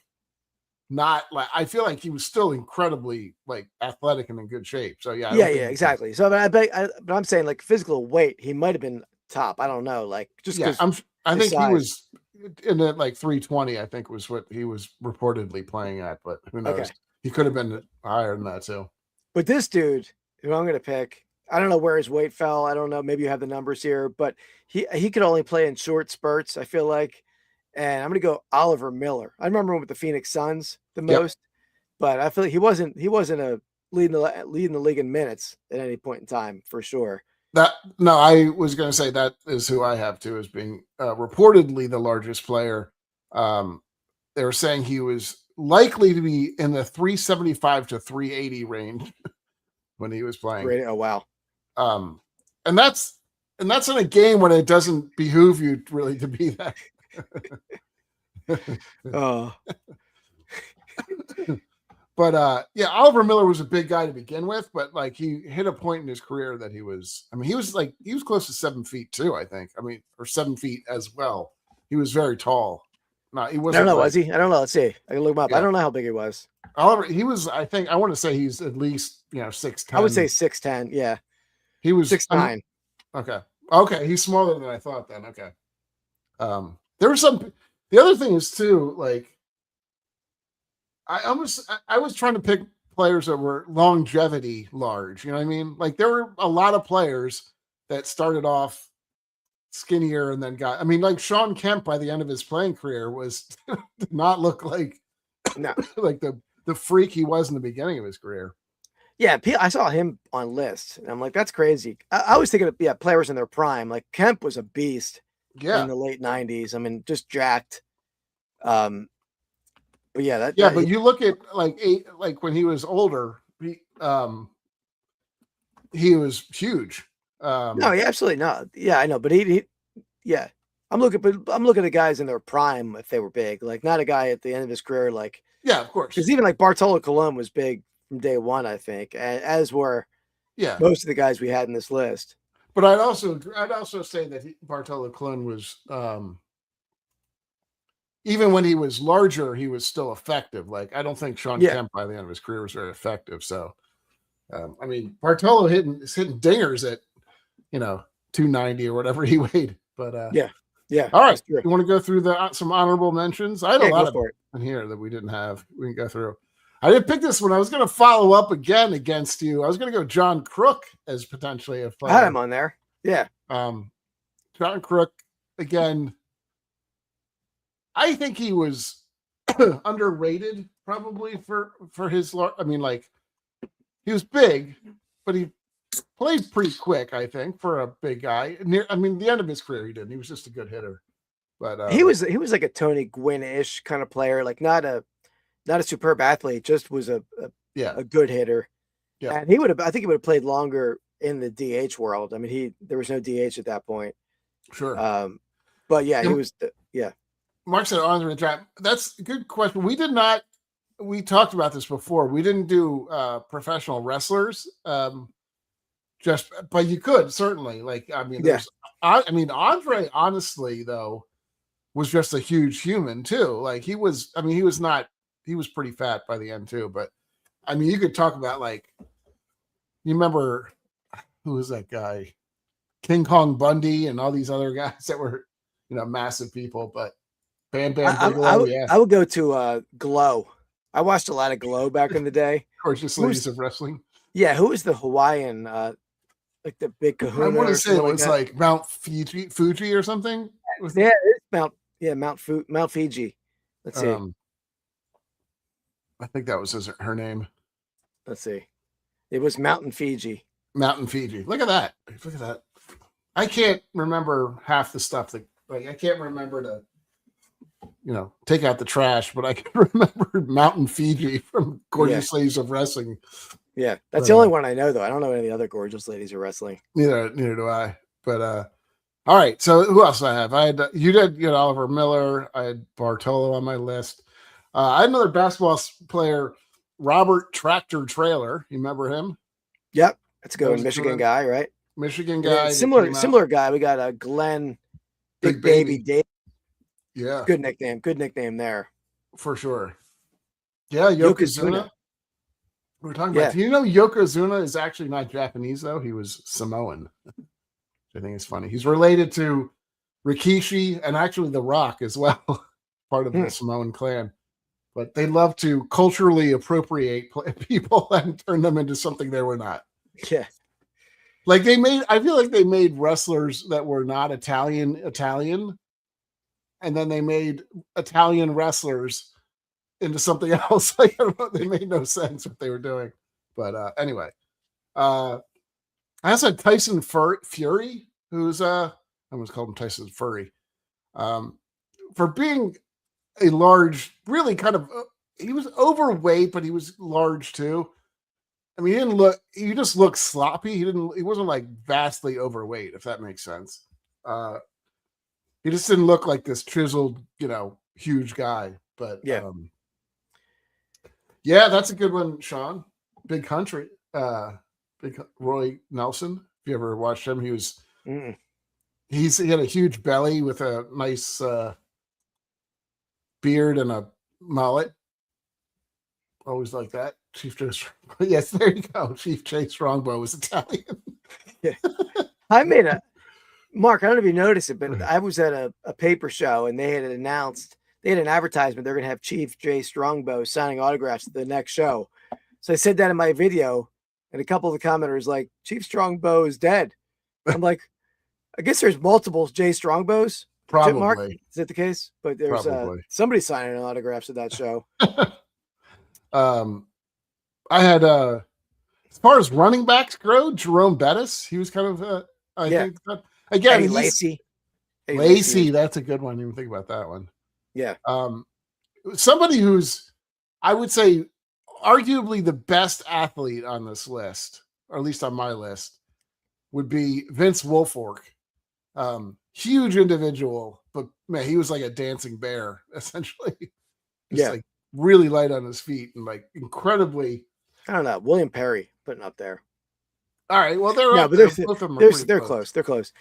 Speaker 2: Not like I feel like he was still incredibly like athletic and in good shape. So yeah,
Speaker 1: exactly. So but I'm saying like physical weight, he might have been top. I don't know, like just
Speaker 2: I think he was in at like 320. I think was what he was reportedly playing at, but who knows? Okay. He could have been higher than that too.
Speaker 1: But this dude, who I'm going to pick, I don't know where his weight fell. I don't know. Maybe you have the numbers here, but he could only play in short spurts. I feel like. And I'm going to go Oliver Miller. I remember him with the Phoenix Suns the most, but I feel like he wasn't a leading the league in minutes at any point in time for sure.
Speaker 2: I was going to say that is who I have too as being reportedly the largest player. They were saying he was likely to be in the 375 to 380 range when he was playing.
Speaker 1: Great. Oh wow.
Speaker 2: And that's in a game when it doesn't behoove you really to be that. But yeah, Oliver Miller was a big guy to begin with, but like he hit a point in his career that he was close to 7 feet too, I think. I mean, or 7 feet as well. He was very tall. No, he wasn't.
Speaker 1: I don't know, was he? I don't know. Let's see. I can look him up. Yeah. I don't know how big he was.
Speaker 2: Oliver, he was, I want to say he's at least 6'10".
Speaker 1: I would say 6'10", yeah.
Speaker 2: He was
Speaker 1: 6'9".
Speaker 2: Okay. He's smaller than I thought then. Okay. There were the other thing is too, like I was trying to pick players that were longevity large, you know what I mean? Like there were a lot of players that started off skinnier and then got, like Sean Kemp by the end of his playing career did not look like like the freak he was in the beginning of his career.
Speaker 1: Yeah, I saw him on lists and I'm like, that's crazy. I was thinking of players in their prime. Like Kemp was a beast.
Speaker 2: Yeah,
Speaker 1: in the late 90s. Just jacked. But yeah,
Speaker 2: but you look at like when he was older, he was huge.
Speaker 1: No, he absolutely not. Yeah, I know, but he I'm looking at the guys in their prime if they were big, like not a guy at the end of his career, like
Speaker 2: yeah, of course.
Speaker 1: Because even like Bartolo Colon was big from day one, I think, as were most of the guys we had in this list.
Speaker 2: But I'd also say that Bartolo Colon was, even when he was larger, he was still effective. Like I don't think Sean Kemp by the end of his career was very effective. So, Bartolo hitting dingers at 290 or whatever he weighed. But
Speaker 1: yeah.
Speaker 2: All right, you want to go through some honorable mentions? I had a lot of
Speaker 1: it
Speaker 2: in here that we didn't have. We can go through. I didn't pick this one. I was going to follow up again against you. I was going to go John Crook as potentially a player.
Speaker 1: I had him on there. Yeah.
Speaker 2: John Crook, again, I think he was underrated probably for his, he was big, but he played pretty quick, I think, for a big guy. The end of his career he didn't. He was just a good hitter. But
Speaker 1: he was like a Tony Gwynn-ish kind of player, like not a superb athlete, just was a good hitter.
Speaker 2: Yeah.
Speaker 1: And I think he would have played longer in the DH world. I mean, there was no DH at that point.
Speaker 2: Sure.
Speaker 1: But yeah, he was
Speaker 2: Mark said on the draft. That's a good question. We talked about this before. We didn't do professional wrestlers. But you could certainly, like, I mean, Andre, honestly, though, was just a huge human too. Like he was pretty fat by the end too. But I mean, you could talk about, like, you remember who was that guy? King Kong Bundy and all these other guys that were, massive people, but Bam Bam Bigelow,
Speaker 1: I would go to Glow. I watched a lot of Glow back in the day.
Speaker 2: Gorgeous Ladies of Wrestling.
Speaker 1: Yeah, who was the Hawaiian, like the big kahuna?
Speaker 2: I want to say it was like Mount Fuji or something.
Speaker 1: Yeah, it's Mount Fiji. Let's see.
Speaker 2: I think that was her name.
Speaker 1: Let's see. It was Mountain Fiji.
Speaker 2: Mountain Fiji. Look at that. Look at that. I can't remember half the stuff that, like, I can't remember to, take out the trash, but I can remember Mountain Fiji from Gorgeous Ladies of Wrestling.
Speaker 1: Yeah, that's the only one I know, though. I don't know any other Gorgeous Ladies of Wrestling.
Speaker 2: Neither do I. But all right. So who else do I have? You did get Oliver Miller. I had Bartolo on my list. I had another basketball player, Robert Tractor Trailer. You remember him?
Speaker 1: Yep, that's a good one. Michigan guy, right?
Speaker 2: Michigan guy.
Speaker 1: Similar guy. We got Glenn Big Baby Dave.
Speaker 2: Yeah,
Speaker 1: good nickname. Good nickname there for
Speaker 2: sure. Yeah, Yokozuna. We're talking about. Do you know Yokozuna is actually not Japanese though? He was Samoan. I think it's funny. He's related to Rikishi and actually The Rock as well, part of the Samoan clan. But they love to culturally appropriate people and turn them into something they were not.
Speaker 1: Yeah.
Speaker 2: Like I feel like they made wrestlers that were not Italian, and then they made Italian wrestlers into something else. Like, I don't know, they made no sense what they were doing. But anyway, I also had Tyson Fury, who's I almost called him Tyson Furry, for being a large, really kind of, he was overweight, but he was large too. I mean, he just looked sloppy. He wasn't like vastly overweight, if that makes sense. He just didn't look like this chiseled, huge guy. But yeah, that's a good one, Sean. Big Country, Big Roy Nelson. If you ever watched him, he had a huge belly with a nice beard and a mullet. Always like that. Chief J. Yes, there you go. Chief J. Strongbow was Italian.
Speaker 1: Yeah. I made Mark, I don't know if you noticed it, but I was at a paper show and they had an advertisement. They're going to have Chief J. Strongbow signing autographs at the next show. So I said that in my video, and a couple of the commenters like, Chief Strongbow is dead. I'm like, I guess there's multiple J. Strongbows.
Speaker 2: Probably.
Speaker 1: Mark? Is that the case? But there's somebody signing autographs at that show.
Speaker 2: I had as far as running backs go, Jerome Bettis. He was kind of I think again
Speaker 1: Eddie Lacy.
Speaker 2: Lacy, that's a good one. You even think about that one.
Speaker 1: Yeah.
Speaker 2: Somebody who's, I would say, arguably the best athlete on this list, or at least on my list, would be Vince Wilfork. Huge individual, but man, he was like a dancing bear, essentially. Just like really light on his feet and like incredibly.
Speaker 1: I don't know. William Perry putting up there.
Speaker 2: All right. Well, they're both of them
Speaker 1: they're close. They're close.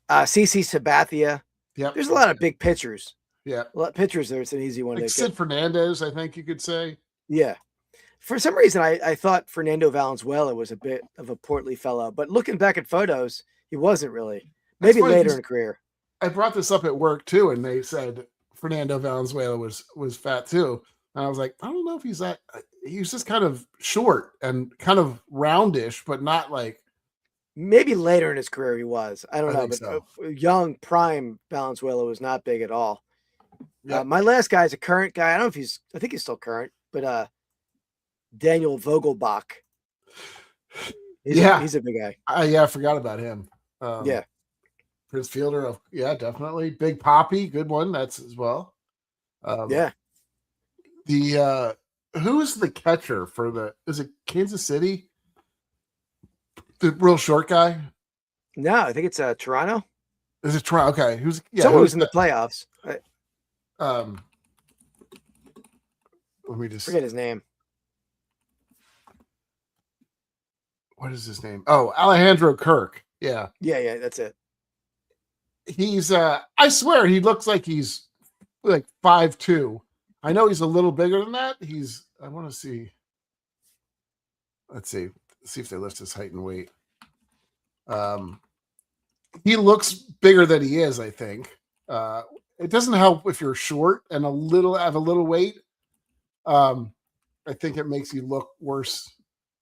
Speaker 1: CC Sabathia.
Speaker 2: Yeah.
Speaker 1: There's a lot of big pitchers.
Speaker 2: Yeah.
Speaker 1: A lot of pitchers there. It's an easy one
Speaker 2: like
Speaker 1: to
Speaker 2: Sid
Speaker 1: get.
Speaker 2: Fernandez, I think you could say.
Speaker 1: Yeah. For some reason, I thought Fernando Valenzuela was a bit of a portly fellow, but looking back at photos, he wasn't really. Maybe later in a career.
Speaker 2: I brought this up at work too, and they said Fernando Valenzuela was fat too. And I was like, I don't know if he's that. He's just kind of short and kind of roundish, but not like.
Speaker 1: Maybe later in his career he was. I don't know, but
Speaker 2: so.
Speaker 1: Young prime Valenzuela was not big at all.
Speaker 2: Yep.
Speaker 1: My last guy is a current guy. I don't know if I think he's still current, but Daniel Vogelbach. He's a big guy.
Speaker 2: I forgot about him. Chris Fielder, definitely. Big Poppy, good one. That's as well.
Speaker 1: Yeah.
Speaker 2: The who's the catcher for is it Kansas City? The real short guy?
Speaker 1: No, I think it's Toronto.
Speaker 2: Is it Toronto? Okay.
Speaker 1: Someone who's in the playoffs.
Speaker 2: Let me just
Speaker 1: forget his name.
Speaker 2: What is his name? Oh, Alejandro Kirk. Yeah.
Speaker 1: Yeah, that's it.
Speaker 2: He's I swear he looks like he's like 5'2". I know he's a little bigger than that. I want to see. Let's see if they list his height and weight. He looks bigger than he is, I think. It doesn't help if you're short and have a little weight. I think it makes you look worse.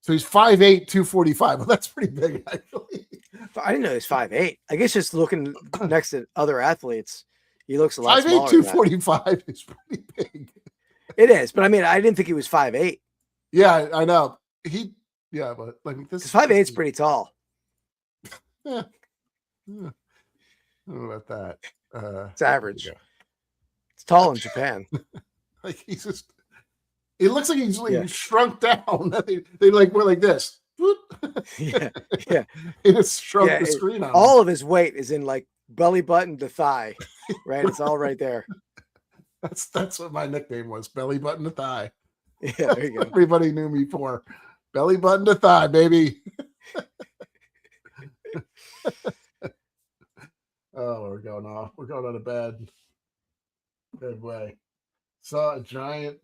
Speaker 2: So he's 5'8", 245. Well, that's pretty big, actually.
Speaker 1: I didn't know he was 5'8". I guess just looking next to other athletes, he looks a lot
Speaker 2: 5'8",
Speaker 1: smaller.
Speaker 2: 245 is pretty big.
Speaker 1: It is, but I mean, I didn't think he was 5'8".
Speaker 2: Yeah, I know. But like this
Speaker 1: 5'8" is pretty tall.
Speaker 2: Yeah. I don't know about that.
Speaker 1: It's average. It's tall in Japan.
Speaker 2: Like it looks like he's like shrunk down. They like were like this.
Speaker 1: yeah.
Speaker 2: It just shrunk the screen on
Speaker 1: all of his weight is in like belly button to thigh. Right? It's all right there.
Speaker 2: That's what my nickname was, belly button to thigh.
Speaker 1: Yeah, there you go.
Speaker 2: Everybody knew me for belly button to thigh, baby. Oh, we're going off. We're going on a bad way. Saw a giant.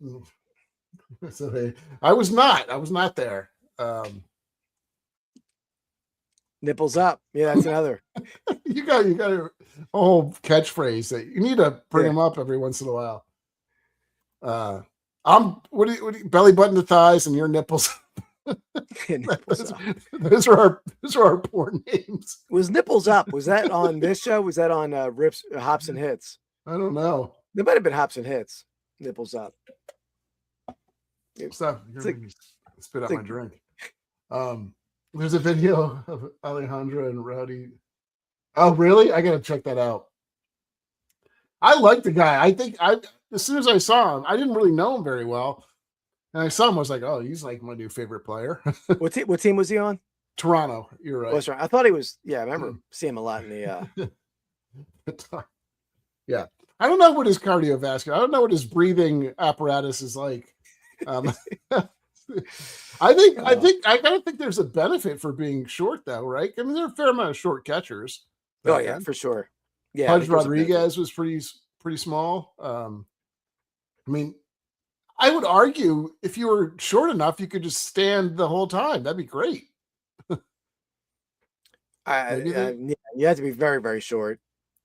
Speaker 2: I was not there.
Speaker 1: Nipples up. Yeah, that's another.
Speaker 2: You got a whole catchphrase that you need to bring them up every once in a while. What do you belly button to thighs and your nipples. Those are our porn names.
Speaker 1: Was Nipples Up? Was that on this show? Was that on Hops and Hits?
Speaker 2: I don't know.
Speaker 1: There might have been Hops and Hits. Nipples Up.
Speaker 2: Stop. Spit out my drink. There's a video of Alejandro and Rowdy. Oh, really? I gotta check that out. I like the guy. I think as soon as I saw him, I didn't really know him very well. And I saw him, I was like, oh, he's like my new favorite player.
Speaker 1: What team was he on?
Speaker 2: Toronto. You're right.
Speaker 1: Right. I thought he was, I remember seeing him a lot in the
Speaker 2: Yeah. I don't know what his cardiovascular, I don't know what his breathing apparatus is like. I gotta think there's a benefit for being short though, right? I mean, there are a fair amount of short catchers.
Speaker 1: Oh yeah, for sure. Yeah.
Speaker 2: Pudge Rodriguez was pretty small. I mean, I would argue if you were short enough, you could just stand the whole time. That'd be great.
Speaker 1: You have to be very, very short.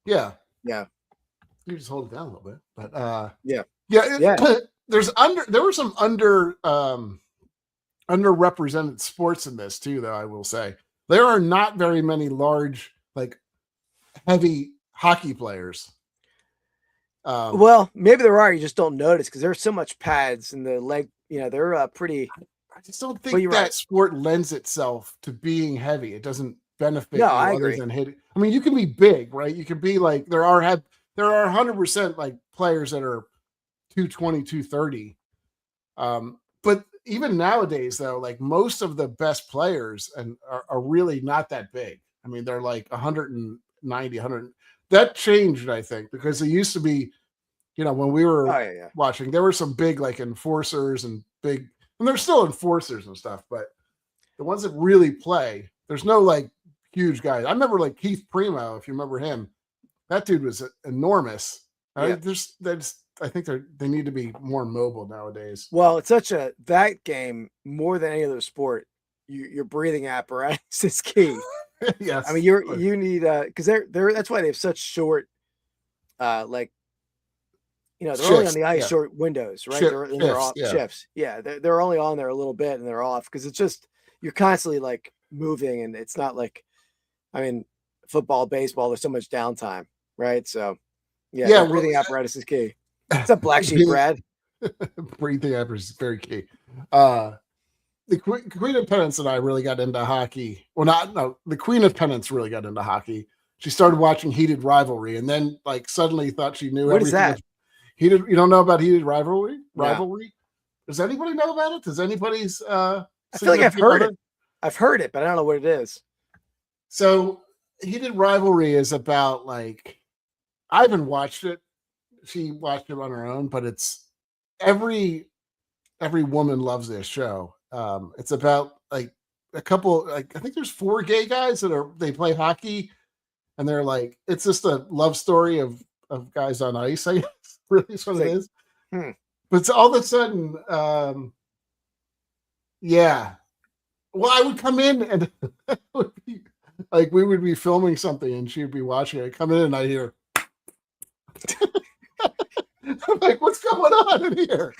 Speaker 2: Yeah.
Speaker 1: Yeah.
Speaker 2: You just hold it down a little bit. But
Speaker 1: yeah.
Speaker 2: There were some underrepresented sports in this too, though, I will say. There are not very many large, like heavy hockey players.
Speaker 1: Well, maybe there are. You just don't notice because there's so much pads in the leg. They're pretty.
Speaker 2: I just don't think that sport lends itself to being heavy. It doesn't benefit.
Speaker 1: No, I agree.
Speaker 2: Than hitting. I mean, you can be big, right? You can be like there are 100% like players that are 220, 230. But even nowadays, though, like most of the best players are really not that big. I mean, they're like 190, 100. That changed, I think, because it used to be, when we were watching, there were some big like enforcers and there's still enforcers and stuff, but the ones that really play, there's no like huge guys. I remember like Keith Primo, if you remember him, that dude was enormous. Yeah. I think they need to be more mobile nowadays.
Speaker 1: Well, it's that game more than any other sport. Your breathing apparatus is key.
Speaker 2: Yes.
Speaker 1: I mean, you need because they're that's why they have such short they're shifts, only on the ice short windows, right? They're off shifts. Yeah, they're only on there a little bit and they're off because it's just you're constantly like moving and it's not like football, baseball, there's so much downtime, right? So breathing apparatus is key. What's up, Black Sheep Brad?
Speaker 2: Breathing apparatus is very key. The Queen of Pennants and I really got into hockey. Well, the Queen of Pennants really got into hockey. she started watching Heated Rivalry, and then like suddenly thought she knew
Speaker 1: What is
Speaker 2: everything.
Speaker 1: that?
Speaker 2: Heated, you don't know about Heated Rivalry?
Speaker 1: No.
Speaker 2: Rivalry? Does anybody know about it? Does anybody's
Speaker 1: I feel like I've heard it. I've heard it, but I don't know what it is.
Speaker 2: So Heated Rivalry is about like, I haven't watched it. She watched it on her own, but it's every woman loves this show. It's about like a couple, like I think there's 4 gay guys they play hockey, and they're like, it's just a love story of guys on ice, I guess. Really is what it is. But it's all of a sudden, yeah. Well, I would come in and it would be, like we would be filming something and she would be watching it. Come in and I hear, I'm like, what's going on in here?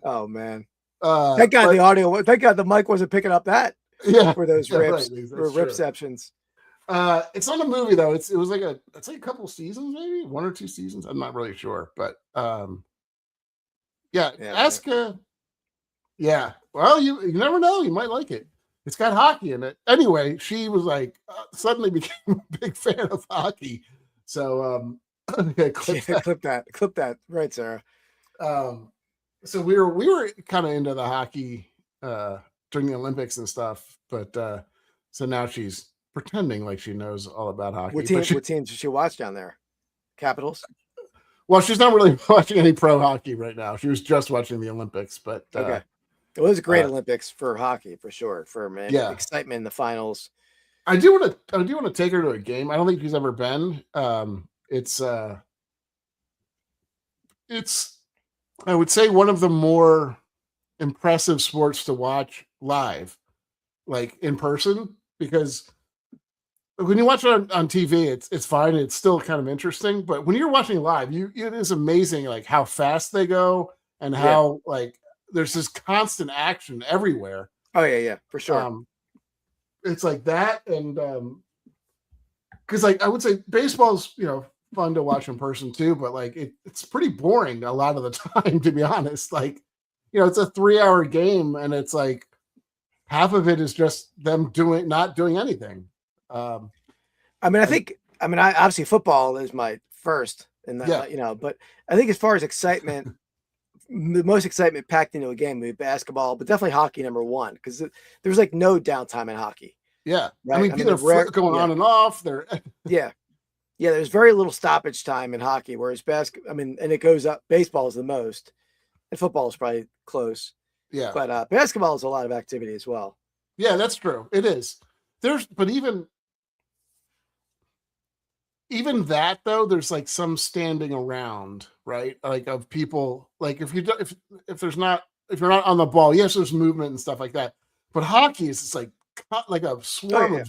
Speaker 1: Oh man. Thank God thank God the mic wasn't picking up that.
Speaker 2: Yeah.
Speaker 1: For those rips
Speaker 2: right,
Speaker 1: or ripceptions.
Speaker 2: It's on a movie though. It's like a couple seasons, maybe 1 or 2 seasons. I'm not really sure, but ask. Yeah, well, you never know. You might like it. It's got hockey in it. Anyway, she was like suddenly became a big fan of hockey. So clip
Speaker 1: that. Right, Sarah.
Speaker 2: So we were kind of into the hockey during the Olympics and stuff, but so now she's pretending like she knows all about hockey.
Speaker 1: What team does she watch down there? Capitals?
Speaker 2: Well, she's not really watching any pro hockey right now. She was just watching the Olympics, but
Speaker 1: okay. It was a great Olympics for hockey for sure. For excitement in the finals.
Speaker 2: I do want to take her to a game. I don't think she's ever been. It's I would say one of the more impressive sports to watch live, like in person, because when you watch it on TV, it's fine. It's still kind of interesting, but when you're watching live, it is amazing, like how fast they go and how like there's this constant action everywhere.
Speaker 1: Oh yeah, for sure.
Speaker 2: It's like that, and because like I would say baseball's fun to watch in person too, but like it's pretty boring a lot of the time, to be honest. Like it's a 3-hour game, and it's like half of it is just them not doing anything.
Speaker 1: I obviously football is my first, and but I think as far as excitement, the most excitement packed into a game would be basketball, but definitely hockey number one, because there's like no downtime in hockey.
Speaker 2: Yeah,
Speaker 1: right?
Speaker 2: They're going on and off. They're
Speaker 1: there's very little stoppage time in hockey, whereas and it goes up. Baseball is the most, and football is probably close.
Speaker 2: Yeah,
Speaker 1: but basketball is a lot of activity as well.
Speaker 2: Yeah, that's true. It is. But even that though, there's like some standing around, right? Like of people, like if you're not on the ball, yes, there's movement and stuff like that. But hockey is just like a swarm of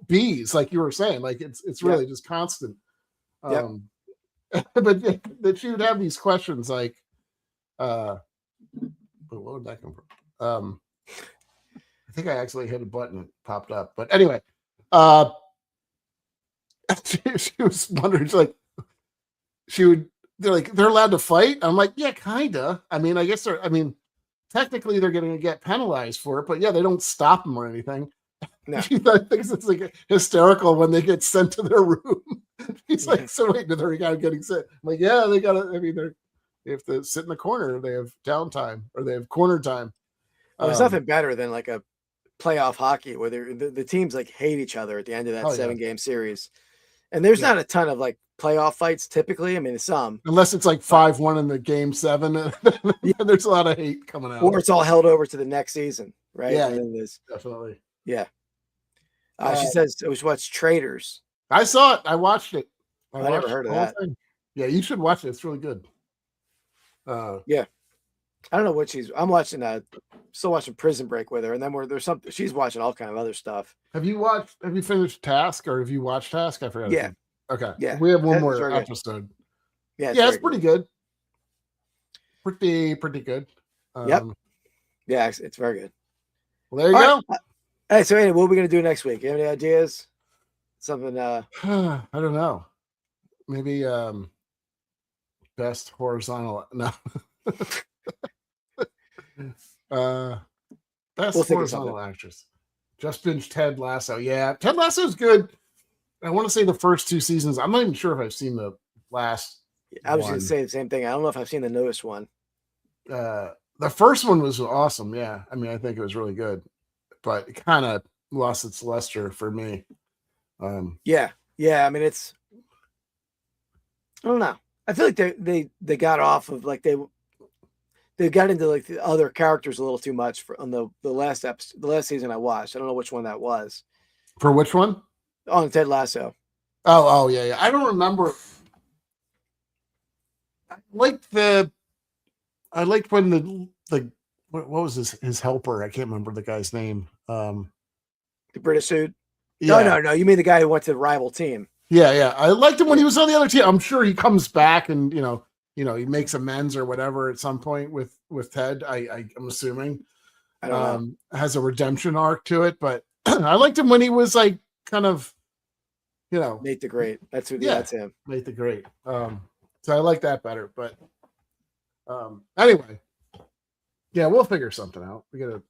Speaker 2: bees, like you were saying. Like it's really just constant. But that she would have these questions like, but what would that come from? I think I actually hit a button and it popped up. But anyway, she was wondering, they're allowed to fight. I'm like, yeah, kinda. I mean, I guess technically they're going to get penalized for it, but yeah, they don't stop them or anything.
Speaker 1: No.
Speaker 2: She thinks it's like hysterical when they get sent to their room. He's like, so wait, they're getting sent. I'm like, yeah, they have to sit in the corner. They have downtime or they have corner time.
Speaker 1: There's nothing better than like a playoff hockey where the teams like hate each other at the end of that 7-game series. And there's not a ton of like playoff fights typically. I mean, some. Unless
Speaker 2: it's like 5-1 in the game 7. There's a lot of hate coming out.
Speaker 1: Or it's all held over to the next season, right?
Speaker 2: Yeah, definitely.
Speaker 1: Yeah. She says it was what's Traders.
Speaker 2: I saw it. I watched it.
Speaker 1: I never heard of that.
Speaker 2: Yeah, you should watch it. It's really good.
Speaker 1: Yeah. I don't know what I'm watching. Still watching Prison Break with her, and then there's something she's watching all kind of other stuff.
Speaker 2: Have you finished Task, or have you watched Task? I forgot.
Speaker 1: Yeah.
Speaker 2: Okay.
Speaker 1: Yeah.
Speaker 2: We have one more episode.
Speaker 1: Yeah.
Speaker 2: It's pretty good. Pretty good.
Speaker 1: Yep. Yeah, it's very good.
Speaker 2: Well, there you go.
Speaker 1: Right. Hey, so anyway, what are we gonna do next week? You have any ideas? Something
Speaker 2: I don't know. Maybe best horizontal. No. Best horizontal actress. Just binged Ted Lasso. Yeah, Ted Lasso is good. I want to say the first 2 seasons. I'm not even sure if I've seen the last.
Speaker 1: I was going to say the same thing. I don't know if I've seen the newest one.
Speaker 2: The first one was awesome. Yeah, I mean, I think it was really good, but it kind of lost its luster for me.
Speaker 1: Yeah. I mean, it's. I don't know. I feel like they got off of like they got into like the other characters a little too much on the last episode, the last season I watched. I don't know which one that was.
Speaker 2: For which one?
Speaker 1: On Ted Lasso.
Speaker 2: Oh yeah. I don't remember. I liked when the what was his helper? I can't remember the guy's name. The
Speaker 1: British dude.
Speaker 2: Yeah.
Speaker 1: No. You mean the guy who went to the rival team?
Speaker 2: Yeah. I liked him when he was on the other team. I'm sure he comes back and he makes amends or whatever at some point with Ted. I'm assuming.
Speaker 1: I don't know.
Speaker 2: Has a redemption arc to it, but I liked him when he was like kind of,
Speaker 1: Nate the Great. That's him.
Speaker 2: Nate the Great. So I like that better, but anyway, yeah, we'll figure something out. We gotta.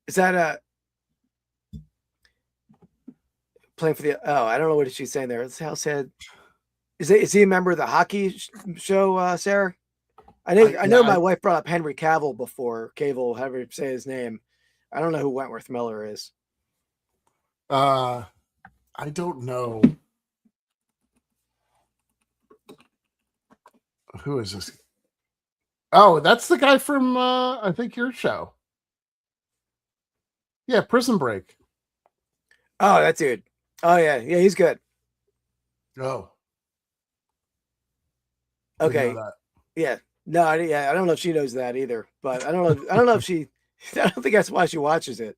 Speaker 1: Is that playing for the? Oh, I don't know what she's saying there. How sad. Is he a member of the hockey show, Sarah? I know my wife brought up Henry Cavill before. Cavill, however you say his name. I don't know who Wentworth Miller is.
Speaker 2: I don't know. Who is this? Oh, that's the guy from I think your show. Yeah, Prison Break.
Speaker 1: Oh, that dude. Oh yeah, he's good.
Speaker 2: Oh.
Speaker 1: Okay. Yeah. No, I don't know if she knows that either, but I don't know if she. I don't think that's why she watches it.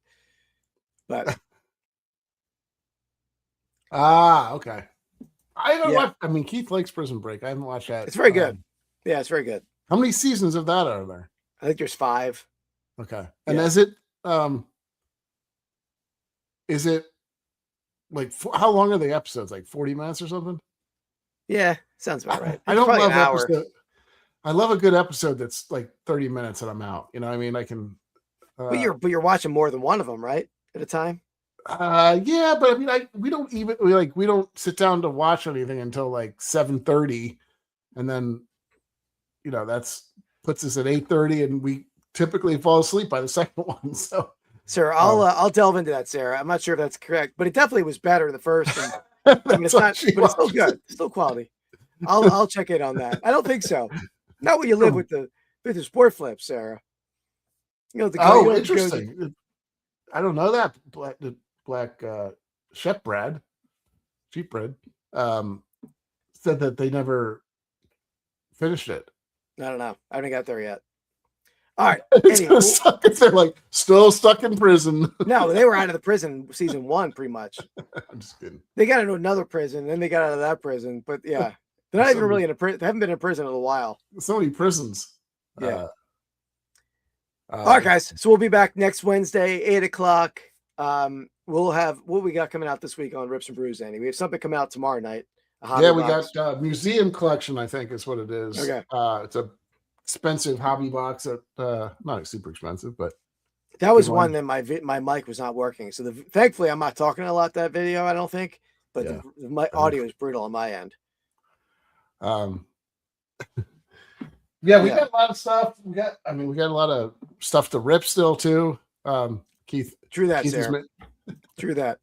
Speaker 1: But.
Speaker 2: Okay. I don't know. I mean, Keith likes Prison Break. I haven't watched that.
Speaker 1: It's very good. Yeah, it's very good.
Speaker 2: How many seasons of that are there?
Speaker 1: I think there's 5.
Speaker 2: Okay. And is it like how long are the episodes? Like 40 minutes or something?
Speaker 1: Yeah, sounds about right.
Speaker 2: I don't love an episode. I love a good episode that's like 30 minutes and I'm out. You know what I mean? I can
Speaker 1: but you're watching more than one of them, right? At a time?
Speaker 2: Yeah, but I mean we don't sit down to watch anything until like 7:30, and then that's puts us at 8:30, and we typically fall asleep by the second one. So
Speaker 1: Sarah, I'll delve into that, Sarah. I'm not sure if that's correct, but it definitely was better the first. And, I mean, it's not, but it's still good. It's still quality. I'll check in on that. I don't think so. Not when you live with the sport flips, Sarah.
Speaker 2: Interesting. I don't know that black sheepbread said that they never finished it.
Speaker 1: I don't know. I haven't got there yet. All right.
Speaker 2: They're like still stuck in prison.
Speaker 1: No, they were out of the prison season 1, pretty much.
Speaker 2: I'm just kidding.
Speaker 1: They got into another prison, then they got out of that prison. But yeah, they're not even really in a prison. They haven't been in prison in a while.
Speaker 2: So many prisons.
Speaker 1: Yeah. All right, guys. So we'll be back next Wednesday, 8:00. We'll have what we got coming out this week on Rips and Brews, Andy. We have something coming out tomorrow night.
Speaker 2: Yeah, we got museum collection, I think is what it is.
Speaker 1: Okay.
Speaker 2: It's a expensive hobby box that not super expensive, but
Speaker 1: that was one that my mic was not working. So thankfully I'm not talking a lot that video, I don't think, but my audio is brutal on my end.
Speaker 2: Yeah, we got a lot of stuff. We got a lot of stuff to rip still too. Keith.
Speaker 1: True that, Sarah. True that.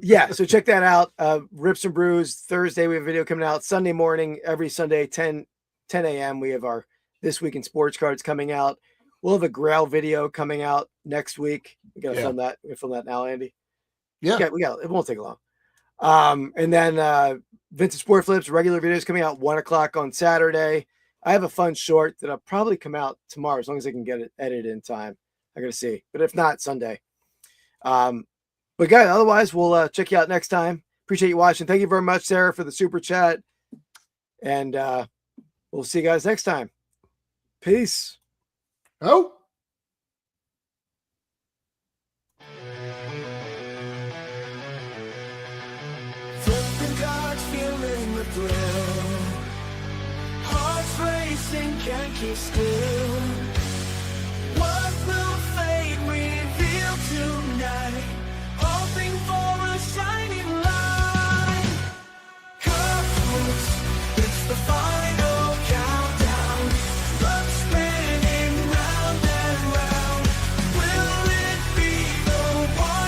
Speaker 1: Yeah, so check that out. Rips and Brews. Thursday we have a video coming out. Sunday morning, every Sunday, 10 a.m. we have our This Week in Sports cards coming out. We'll have a Grail video coming out next week. We gotta film that. We film that now, Andy.
Speaker 2: Yeah,
Speaker 1: we got it. Won't take long. And then Vintage Sport Flips regular videos coming out 1:00 on Saturday. I have a fun short that'll probably come out tomorrow as long as I can get it edited in time. I gotta see, but if not, Sunday. But guys, otherwise we'll check you out next time. Appreciate you watching. Thank you very much, Sarah, for the super chat, and we'll see you guys next time. Peace.
Speaker 2: Oh.
Speaker 9: Flipping cards, feeling the thrill. Hearts racing, can't keep still.